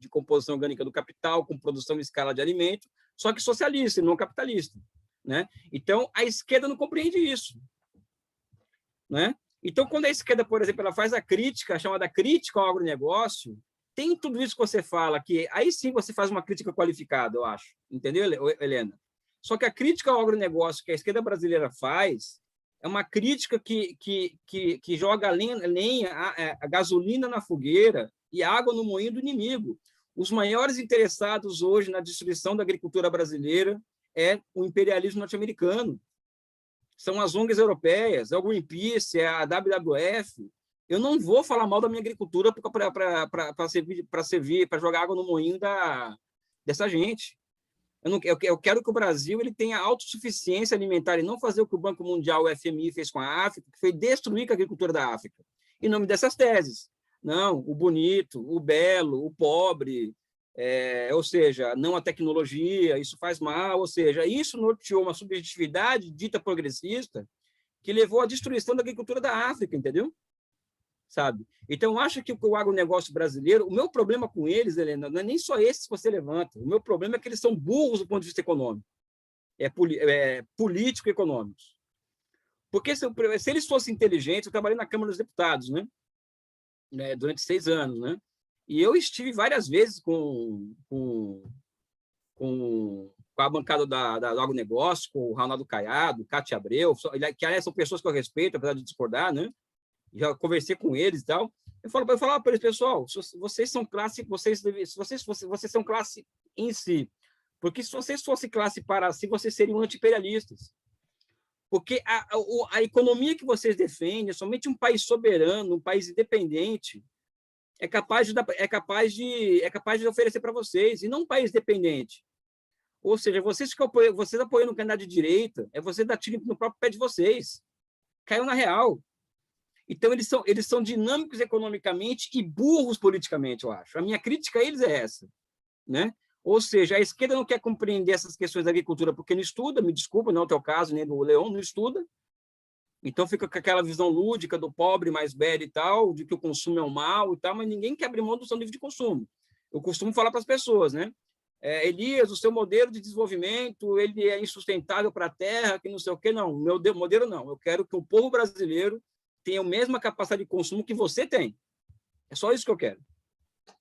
composição orgânica do capital, com produção em escala de alimento, só que socialista e não capitalista, né? Então, a esquerda não compreende isso, né? Então, quando a esquerda, por exemplo, ela faz a crítica, chamada crítica ao agronegócio, tem tudo isso que você fala, que aí sim você faz uma crítica qualificada, eu acho. Entendeu, Helena? Só que a crítica ao agronegócio que a esquerda brasileira faz é uma crítica que joga a gasolina na fogueira e água no moinho do inimigo. Os maiores interessados hoje na destruição da agricultura brasileira é o imperialismo norte-americano. São as ONGs europeias, é o Greenpeace, é a WWF. Eu não vou falar mal da minha agricultura para jogar água no moinho dessa gente. Eu quero que o Brasil ele tenha autossuficiência alimentar e não fazer o que o Banco Mundial, o FMI, fez com a África, que foi destruir a agricultura da África, em nome dessas teses. Não, o bonito, o belo, o pobre, ou seja, não a tecnologia, isso faz mal, ou seja, isso norteou uma subjetividade dita progressista que levou à destruição da agricultura da África, entendeu? Sabe? Então, eu acho que o agronegócio brasileiro, o meu problema com eles, Helena, não é nem só esse que você levanta, o meu problema é que eles são burros do ponto de vista econômico, político-econômicos. Porque se eles fossem inteligentes, eu trabalhei na Câmara dos Deputados, né? Durante 6 anos, né? E eu estive várias vezes com a bancada do agronegócio, com o Ronaldo Caiado, Cátia Abreu, que aliás são pessoas que eu respeito, apesar de discordar, né? Já conversei com eles e tal. Eu falava para eles, pessoal, vocês são classe, vocês são classe em si. Porque se vocês fossem classe para si, vocês seriam anti-imperialistas. Porque a economia que vocês defendem, somente um país soberano, um país independente, é capaz de oferecer para vocês, e não um país dependente. Ou seja, vocês apoiando um candidato de direita, é você dar tiro no próprio pé de vocês. Caiu na real. Então, eles são dinâmicos economicamente e burros politicamente, eu acho. A minha crítica a eles é essa, né? Ou seja, a esquerda não quer compreender essas questões da agricultura porque não estuda, me desculpa, não é o teu caso, nem do Leon, não estuda. Então, fica com aquela visão lúdica do pobre mais velho e tal, de que o consumo é um mal e tal, mas ninguém quer abrir mão do seu nível de consumo. Eu costumo falar para as pessoas, né? Elias, o seu modelo de desenvolvimento, ele é insustentável para a terra, que não sei o quê. Não, o meu modelo não. Eu quero que o povo brasileiro tenha a mesma capacidade de consumo que você tem. É só isso que eu quero.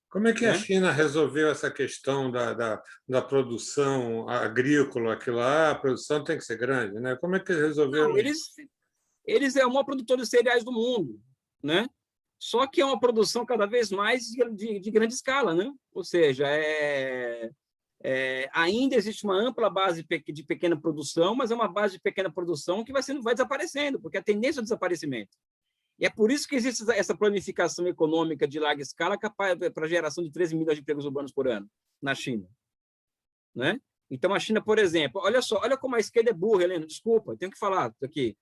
Como é que a China resolveu essa questão da produção agrícola? Aquilo lá, a produção tem que ser grande, né? Como é que eles resolveram? Não, eles é o maior produtor de cereais do mundo, né? Só que é uma produção cada vez mais de grande escala, né? Ou seja, ainda existe uma ampla base de pequena produção, mas é uma base de pequena produção que vai desaparecendo, porque a tendência é o desaparecimento. E é por isso que existe essa planificação econômica de larga escala capaz para a geração de 13 milhões de empregos urbanos por ano na China, né? Então, a China, por exemplo, olha como a esquerda é burra, Helena, desculpa, eu tenho que falar aqui.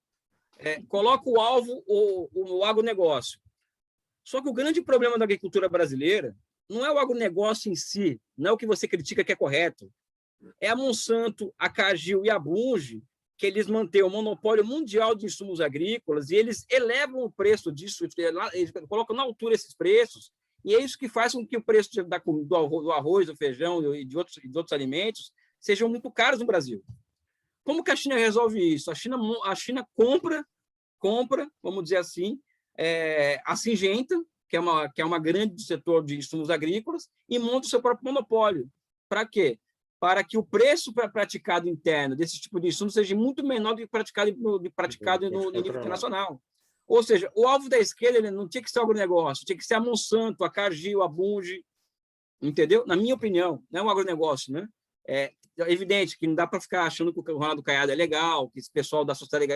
Coloca o alvo, o agronegócio. Só que o grande problema da agricultura brasileira não é o agronegócio em si, não é o que você critica que é correto. É a Monsanto, a Cargill e a Bunge, que eles mantêm o monopólio mundial de insumos agrícolas e eles elevam o preço disso, eles colocam na altura esses preços, e é isso que faz com que o preço do arroz, do feijão e de outros alimentos sejam muito caros no Brasil. Como que a China resolve isso? A China compra, vamos dizer assim, a Syngenta, que é uma grande setor de insumos agrícolas, e monta o seu próprio monopólio. Para quê? Para que o preço praticado interno desse tipo de insumo seja muito menor do que praticado no nível internacional. Ou seja, o alvo da esquerda ele não tinha que ser o agronegócio, tinha que ser a Monsanto, a Cargill, a Bunge, entendeu? Na minha opinião, não é um agronegócio, né? É evidente que não dá para ficar achando que o Ronaldo Caiado é legal, que esse pessoal da sociedade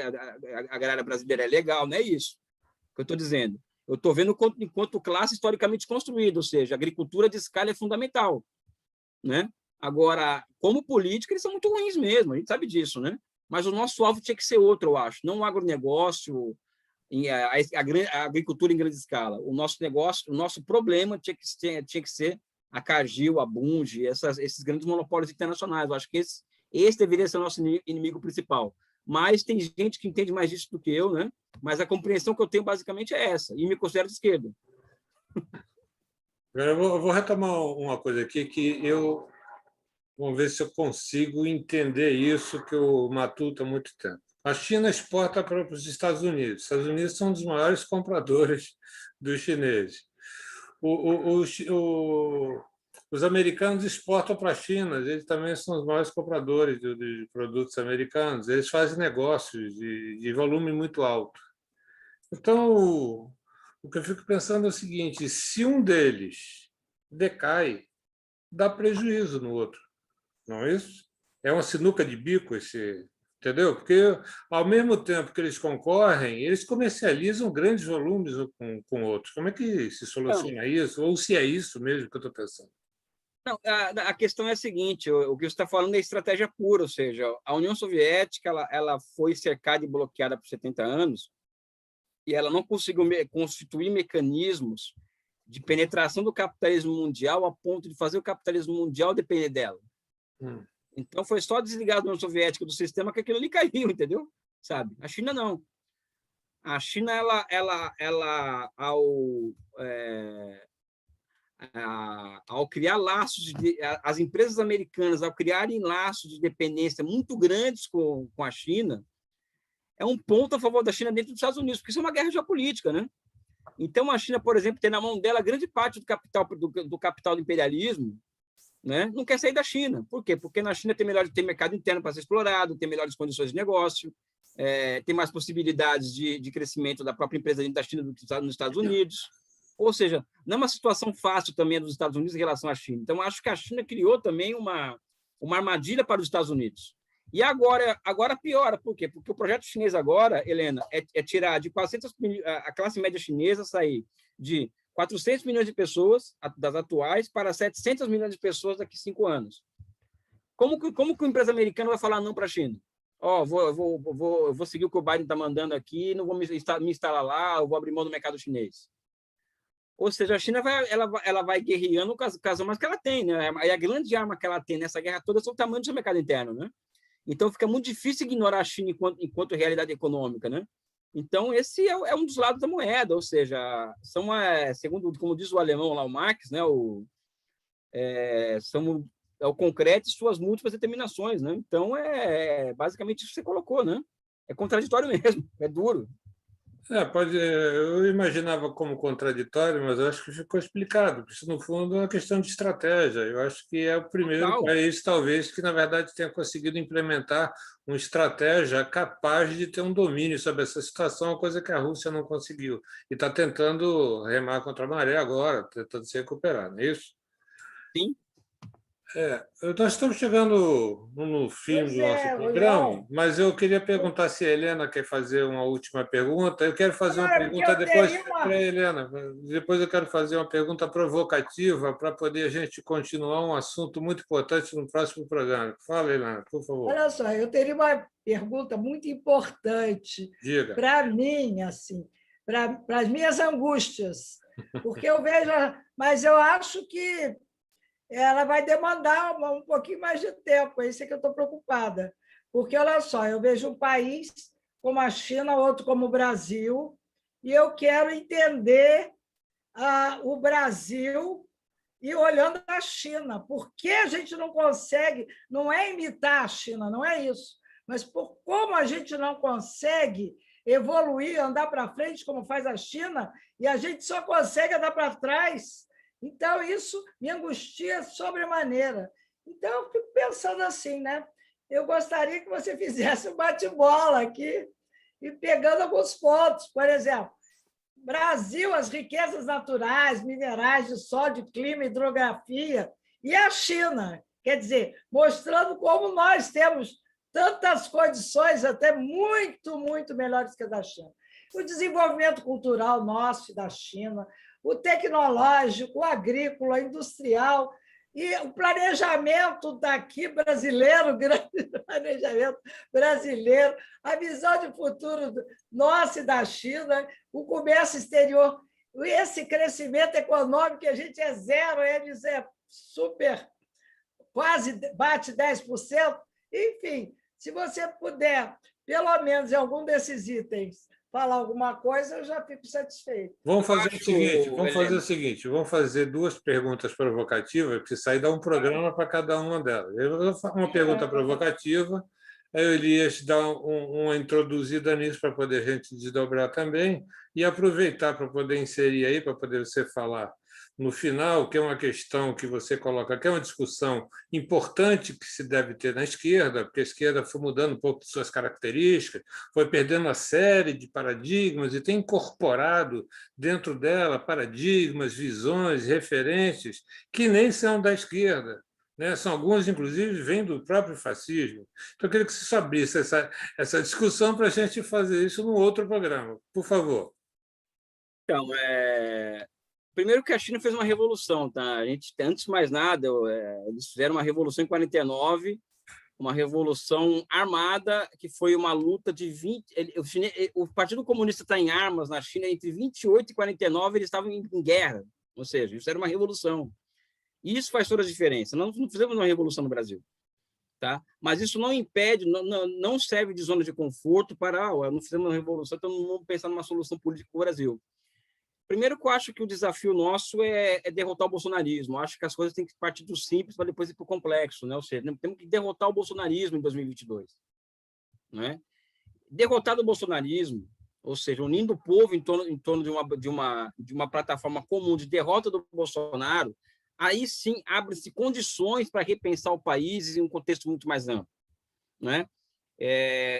agrária brasileira é legal, não é isso que eu estou dizendo. Eu estou vendo enquanto classe historicamente construída, ou seja, a agricultura de escala é fundamental, né? Agora, como política, eles são muito ruins mesmo, a gente sabe disso, né? Mas o nosso alvo tinha que ser outro, eu acho, não o agronegócio, a agricultura em grande escala. O nosso negócio, o nosso problema tinha que ser a Cargill, a Bunge, esses grandes monopólios internacionais. Eu acho que esse deveria ser o nosso inimigo principal. Mas tem gente que entende mais disso do que eu, né? Mas a compreensão que eu tenho basicamente é essa, e me considero de esquerda. Eu vou retomar uma coisa aqui que vamos ver se eu consigo entender isso que eu matuto há muito tempo. A China exporta para os Estados Unidos. Os Estados Unidos são um dos maiores compradores dos chineses. Os americanos exportam para a China, eles também são os maiores compradores de produtos americanos. Eles fazem negócios de volume muito alto. Então, o O que eu fico pensando é o seguinte: se um deles decai, dá prejuízo no outro, não é isso? É uma sinuca de bico esse, entendeu? Porque ao mesmo tempo que eles concorrem, eles comercializam grandes volumes com outros. Como é que se Não, soluciona isso? Ou se é isso mesmo que eu estou pensando? não, a questão é a seguinte: o que você está falando é estratégia pura, ou seja, a União Soviética ela foi cercada e bloqueada por 70 anos e ela não conseguiu constituir mecanismos de penetração do capitalismo mundial a ponto de fazer o capitalismo mundial depender dela. Hum. Então, foi só desligar a União Soviética do sistema que aquilo ali caiu, entendeu? Sabe? A China não. A China, ao criar laços, as empresas americanas, ao criarem laços de dependência muito grandes com a China, é um ponto a favor da China dentro dos Estados Unidos, porque isso é uma guerra geopolítica, né? Então, a China, por exemplo, tem na mão dela grande parte do capital do imperialismo, né? Não quer sair da China. Por quê? Porque na China tem mercado interno para ser explorado, tem melhores condições de negócio, tem mais possibilidades de crescimento da própria empresa dentro da China do que nos Estados Unidos. Ou seja, não é uma situação fácil também dos Estados Unidos em relação à China. Então, acho que a China criou também uma armadilha para os Estados Unidos. E agora piora. Por quê? Porque o projeto chinês agora, Helena, é tirar de 400 a classe média chinesa sair de 400 milhões de pessoas das atuais para 700 milhões de pessoas daqui a 5 anos. Como que uma empresa americana vai falar não para a China? Vou seguir o que o Biden está mandando aqui, não vou me instalar lá, eu vou abrir mão do mercado chinês. Ou seja, a China vai guerreando com as armas que ela tem, né? E a grande arma que ela tem nessa guerra toda é o tamanho do seu mercado interno, né? Então, fica muito difícil ignorar a China enquanto realidade econômica, né? Então, esse é um dos lados da moeda, ou seja, segundo, como diz o alemão lá, o Marx, né? É o concreto e suas múltiplas determinações, né? Então, basicamente isso que você colocou, né? É contraditório mesmo, é duro. Eu imaginava como contraditório, mas eu acho que ficou explicado, porque isso, no fundo, é uma questão de estratégia. Eu acho que é o primeiro Total. país, talvez, que, na verdade, tenha conseguido implementar uma estratégia capaz de ter um domínio sobre essa situação, coisa que a Rússia não conseguiu. E está tentando remar contra a maré agora, tentando se recuperar, não é isso? Sim. Nós estamos chegando no fim Pois do nosso é, programa, Leão. mas eu queria perguntar se a Helena quer fazer uma última pergunta. Eu quero fazer uma Não, é porque pergunta eu depois teria para a uma. Helena. Depois eu quero fazer uma pergunta provocativa para poder a gente continuar um assunto muito importante no próximo programa. Fala, Helena, por favor. Olha só, eu teria uma pergunta muito importante Diga. para mim, assim, para as minhas angústias, porque eu vejo, mas eu acho que ela vai demandar um pouquinho mais de tempo, é isso que eu estou preocupada. Porque, olha só, eu vejo um país como a China, outro como o Brasil, e eu quero entender o Brasil e olhando a China. Por que a gente não consegue? Não é imitar a China, não é isso, mas por como a gente não consegue evoluir, andar para frente como faz a China, e a gente só consegue andar para trás. Então, isso me angustia sobremaneira. Então, eu fico pensando assim, né? Eu gostaria que você fizesse um bate-bola aqui e pegando alguns pontos. Por exemplo, Brasil, as riquezas naturais, minerais, de sol, de clima, hidrografia, e a China, quer dizer, mostrando como nós temos tantas condições, até muito, muito melhores que a da China. O desenvolvimento cultural nosso e da China, o tecnológico, o agrícola, industrial, e o planejamento daqui brasileiro, grande planejamento brasileiro, a visão de futuro nossa e da China, o comércio exterior, esse crescimento econômico que a gente é zero, eles é super, quase bate 10%. Enfim, se você puder, pelo menos em algum desses itens, falar alguma coisa, eu já fico satisfeito. Vamos fazer Helena, o seguinte, vamos fazer duas perguntas provocativas, porque isso aí dá um programa para cada uma delas. Eu vou fazer uma pergunta provocativa, aí o Elias dá uma introduzida nisso para poder a gente desdobrar também e aproveitar para poder inserir aí, para poder você falar no final, que é uma questão que você coloca, que é uma discussão importante que se deve ter na esquerda, porque a esquerda foi mudando um pouco de suas características, foi perdendo uma série de paradigmas e tem incorporado dentro dela paradigmas, visões, referências que nem são da esquerda. Né? São alguns, inclusive, vêm do próprio fascismo. Então, eu queria que você abrisse essa discussão para a gente fazer isso num outro programa. Por favor. Então, primeiro que a China fez uma revolução, tá? Antes de mais nada, eles fizeram uma revolução em 49, uma revolução armada, que foi uma luta de 20... O Partido Comunista está em armas na China entre 28 e 49, eles estavam em guerra, ou seja, isso era uma revolução. E isso faz toda a diferença. Nós não fizemos uma revolução no Brasil, tá? Mas isso não impede, não serve de zona de conforto para, não fizemos uma revolução, então não vamos pensar numa solução política para o Brasil. Primeiro que eu acho que o desafio nosso é derrotar o bolsonarismo. Eu acho que as coisas têm que partir do simples para depois ir para o complexo, né? Ou seja, temos que derrotar o bolsonarismo em 2022. Né? Derrotar o bolsonarismo, ou seja, unindo o povo em torno de uma plataforma comum de derrota do Bolsonaro, aí sim abre-se condições para repensar o país em um contexto muito mais amplo. Né?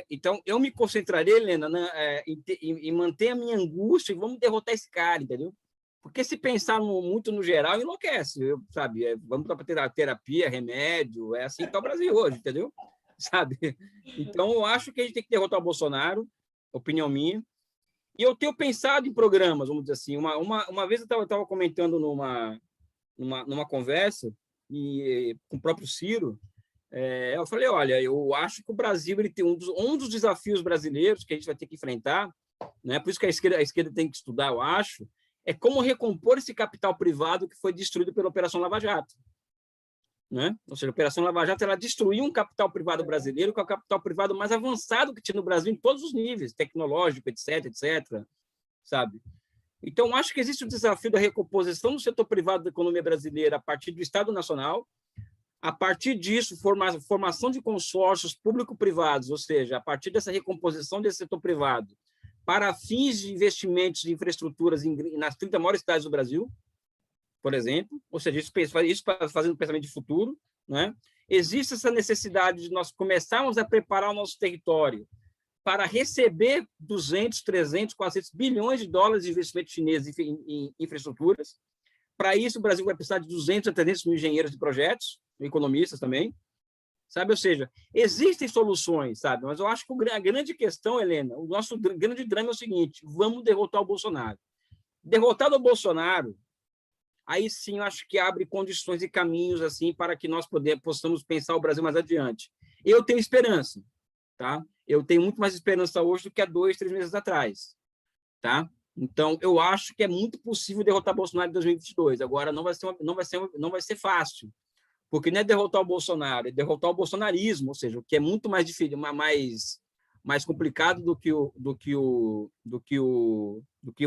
Então, eu me concentrarei, Helena, em manter a minha angústia e vamos derrotar esse cara, entendeu? Porque se pensar muito no geral, enlouquece, sabe? Vamos para terapia, remédio, é assim que está o Brasil hoje, entendeu? Sabe? Então, eu acho que a gente tem que derrotar o Bolsonaro, opinião minha, e eu tenho pensado em programas, vamos dizer assim. Uma vez eu estava comentando numa conversa com o próprio Ciro. Eu falei, olha, eu acho que o Brasil ele tem um dos desafios brasileiros que a gente vai ter que enfrentar, né? Por isso que a esquerda tem que estudar, eu acho, é como recompor esse capital privado que foi destruído pela Operação Lava Jato. Né? Ou seja, a Operação Lava Jato ela destruiu um capital privado brasileiro, que é o capital privado mais avançado que tinha no Brasil em todos os níveis, tecnológico, etc., sabe? Então, acho que existe o desafio da recomposição do setor privado da economia brasileira a partir do Estado Nacional. A partir disso, formação de consórcios público-privados, ou seja, a partir dessa recomposição desse setor privado, para fins de investimentos de infraestruturas nas 30 maiores cidades do Brasil, por exemplo, ou seja, isso fazendo um pensamento de futuro. Né? Existe essa necessidade de nós começarmos a preparar o nosso território para receber 200, 300, 400 bilhões de dólares de investimento chinês em infraestruturas. Para isso, o Brasil vai precisar de 200 a 300 mil engenheiros de projetos, economistas também, sabe? Ou seja, existem soluções, sabe? Mas eu acho que a grande questão, Helena, o nosso grande drama é o seguinte: vamos derrotar o Bolsonaro. Derrotado o Bolsonaro, aí sim eu acho que abre condições e caminhos assim para que nós possamos pensar o Brasil mais adiante. Eu tenho esperança, tá? Eu tenho muito mais esperança hoje do que há 2, 3 meses atrás, tá? Então, eu acho que é muito possível derrotar Bolsonaro em 2022. Agora, não vai ser fácil, porque não é derrotar o Bolsonaro, é derrotar o bolsonarismo, ou seja, o que é muito mais difícil, mais complicado do que o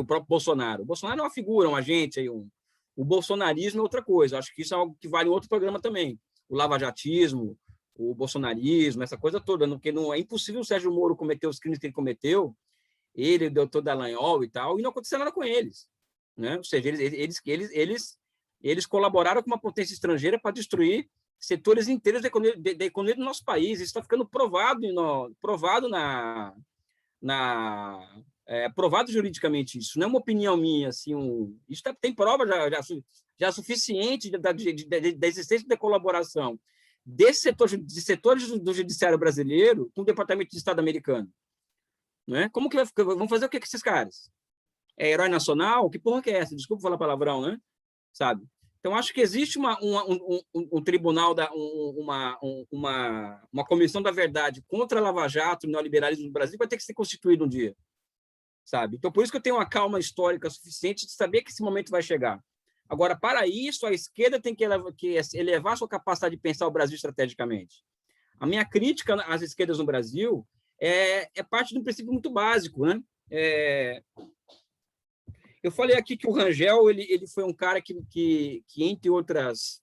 próprio Bolsonaro. O Bolsonaro é uma figura, um agente, o bolsonarismo é outra coisa. Eu acho que isso é algo que vale em outro programa também. O lavajatismo, o bolsonarismo, essa coisa toda, porque não é impossível o Sérgio Moro cometer os crimes que ele cometeu, ele, o doutor Dallagnol e tal, e não aconteceu nada com eles. Né? Ou seja, eles colaboraram com uma potência estrangeira para destruir setores inteiros da economia do nosso país. Isso está ficando provado provado juridicamente. Isso não é uma opinião minha. Assim, isso tem prova já suficiente da existência da colaboração de setores do judiciário brasileiro com o Departamento de Estado americano. Né? Como que vão fazer o que com esses caras? É herói nacional? Que porra que é essa? Desculpa falar palavrão, né? Sabe? Então, acho que existe um tribunal, uma comissão da verdade contra a Lava Jato e o neoliberalismo no Brasil que vai ter que ser constituído um dia. Sabe? Então, por isso que eu tenho uma calma histórica suficiente de saber que esse momento vai chegar. Agora, para isso, a esquerda tem que elevar a sua capacidade de pensar o Brasil estrategicamente. A minha crítica às esquerdas no Brasil é parte de um princípio muito básico, né? Eu falei aqui que o Rangel ele foi um cara que entre outras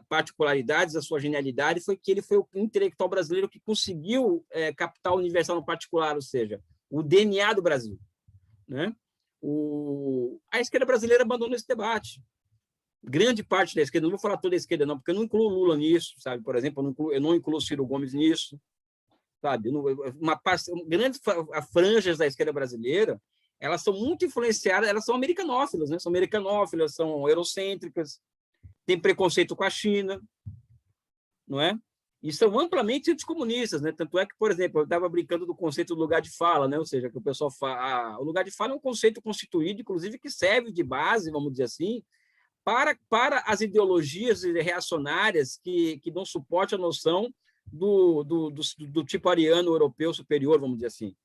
particularidades da sua genialidade, foi que ele foi o intelectual brasileiro que conseguiu capital universal no particular, ou seja, o DNA do Brasil. Né? A esquerda brasileira abandonou esse debate. Grande parte da esquerda, não vou falar toda a esquerda, não, porque eu não incluo Lula nisso, sabe? Por exemplo, eu não incluo Ciro Gomes nisso, sabe? Grandes franjas da esquerda brasileira, elas são muito influenciadas, elas são americanófilas, né? São americanófilas, são eurocêntricas, têm preconceito com a China, não é? E são amplamente anticomunistas, né? Tanto é que, por exemplo, eu estava brincando do conceito do lugar de fala, né? Ou seja, que o pessoal fala, o lugar de fala é um conceito constituído, inclusive, que serve de base, vamos dizer assim, para as ideologias reacionárias que dão suporte à noção do tipo ariano europeu superior, vamos dizer assim,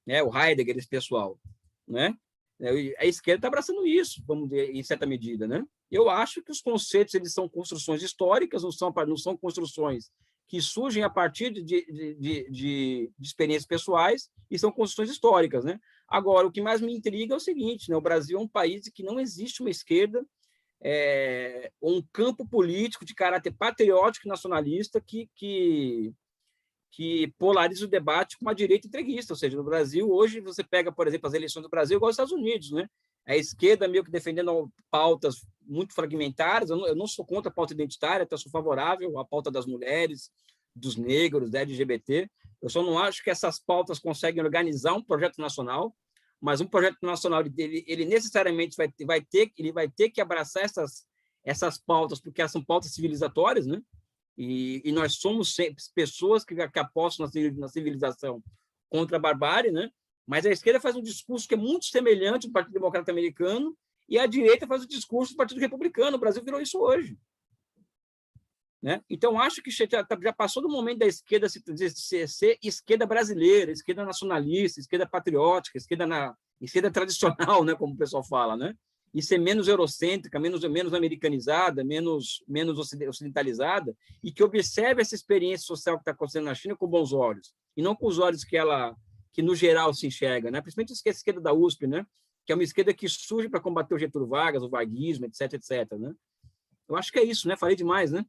né? O Heidegger, esse pessoal, né? A esquerda está abraçando isso, vamos dizer, em certa medida, né? Eu acho que os conceitos eles são construções históricas, não são construções que surgem a partir de experiências pessoais e são construções históricas, né? Agora, o que mais me intriga é o seguinte, né? O Brasil é um país em que não existe uma esquerda, um campo político de caráter patriótico e nacionalista que polariza o debate com uma direita entreguista. Ou seja, no Brasil, hoje, você pega, por exemplo, as eleições do Brasil, igual aos Estados Unidos, né? A esquerda meio que defendendo pautas muito fragmentadas. Eu não sou contra a pauta identitária, até sou favorável à pauta das mulheres, dos negros, da LGBT. Eu só não acho que essas pautas conseguem organizar um projeto nacional, mas um projeto nacional ele necessariamente vai ter que abraçar essas pautas, porque elas são pautas civilizatórias, né? E nós somos sempre pessoas que apostam na civilização contra a barbárie, né? Mas a esquerda faz um discurso que é muito semelhante ao Partido Democrata Americano e a direita faz o discurso do Partido Republicano. O Brasil virou isso hoje, né? Então, acho que já passou do momento da esquerda ser esquerda brasileira, esquerda nacionalista, esquerda patriótica, esquerda tradicional, né? Como o pessoal fala, né? E ser menos eurocêntrica, menos americanizada, menos ocidentalizada, e que observe essa experiência social que está acontecendo na China com bons olhos, e não com os olhos que no geral se enxerga, né? Principalmente a esquerda da USP, né? Que é uma esquerda que surge para combater o Getúlio Vargas, o varguismo, etc, etc, né? Eu acho que é isso, né? Falei demais, né?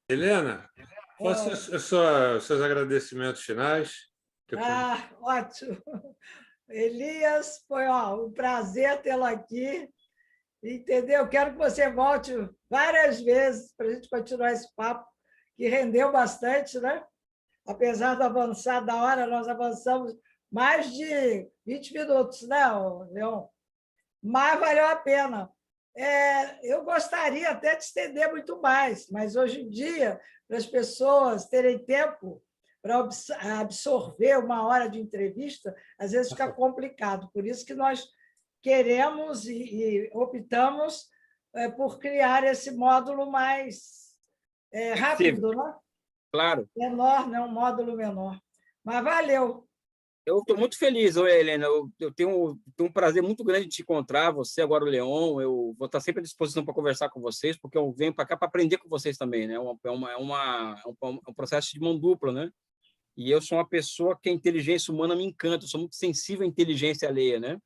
Helena, faça seus agradecimentos finais. Ótimo. Elias, foi um prazer tê-lo aqui, entendeu? Quero que você volte várias vezes para a gente continuar esse papo, que rendeu bastante, né? Apesar do avançar da hora, nós avançamos mais de 20 minutos, né, Leon? Mas valeu a pena. Eu gostaria até de estender muito mais, mas hoje em dia, para as pessoas terem tempo para absorver uma hora de entrevista, às vezes fica complicado. Por isso que nós queremos e optamos por criar esse módulo mais rápido, né? Claro. Menor, né? Um módulo menor. Mas valeu. Eu estou muito feliz, Helena. Eu tenho um prazer muito grande de te encontrar, você, agora o Leon. Eu vou estar sempre à disposição para conversar com vocês, porque eu venho para cá para aprender com vocês também, né? É um processo de mão dupla, né? E eu sou uma pessoa que a inteligência humana me encanta, eu sou muito sensível à inteligência alheia, né?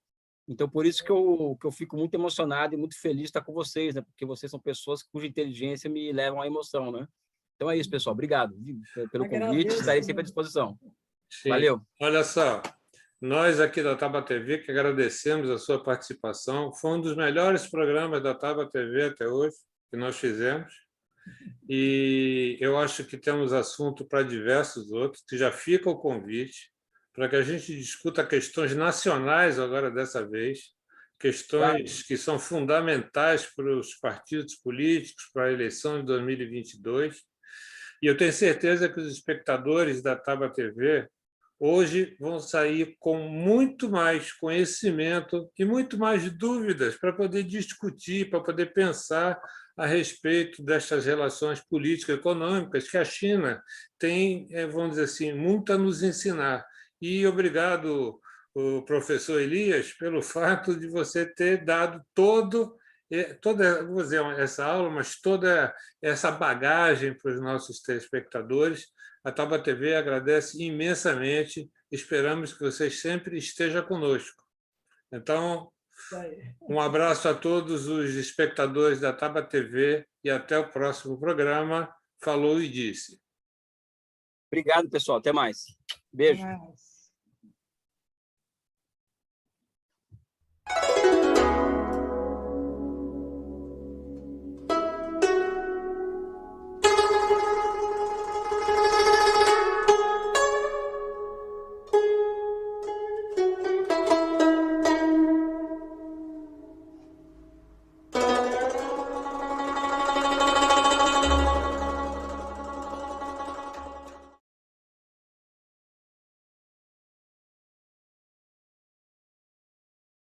Então, por isso que eu fico muito emocionado e muito feliz de estar com vocês, né? Porque vocês são pessoas cuja inteligência me levam à emoção, né? Então é isso, pessoal. Obrigado pelo convite, estarei sempre à disposição. Sim. Valeu. Olha só, nós aqui da Taba TV que agradecemos a sua participação. Foi um dos melhores programas da Taba TV até hoje que nós fizemos. E eu acho que temos assunto para diversos outros, que já fica o convite para que a gente discuta questões nacionais agora dessa vez, questões que são fundamentais para os partidos políticos, para a eleição de 2022. E eu tenho certeza que os espectadores da Taba TV hoje vão sair com muito mais conhecimento e muito mais dúvidas para poder discutir, para poder pensar a respeito destas relações políticas e econômicas que a China tem, vamos dizer assim, muito a nos ensinar. E obrigado, o professor Elias, pelo fato de você ter dado toda, vou dizer, essa aula, mas toda essa bagagem para os nossos telespectadores. A Taba TV agradece imensamente. Esperamos que vocês sempre estejam conosco. Então, um abraço a todos os espectadores da Taba TV e até o próximo programa. Falou e disse. Obrigado, pessoal. Até mais. Beijo.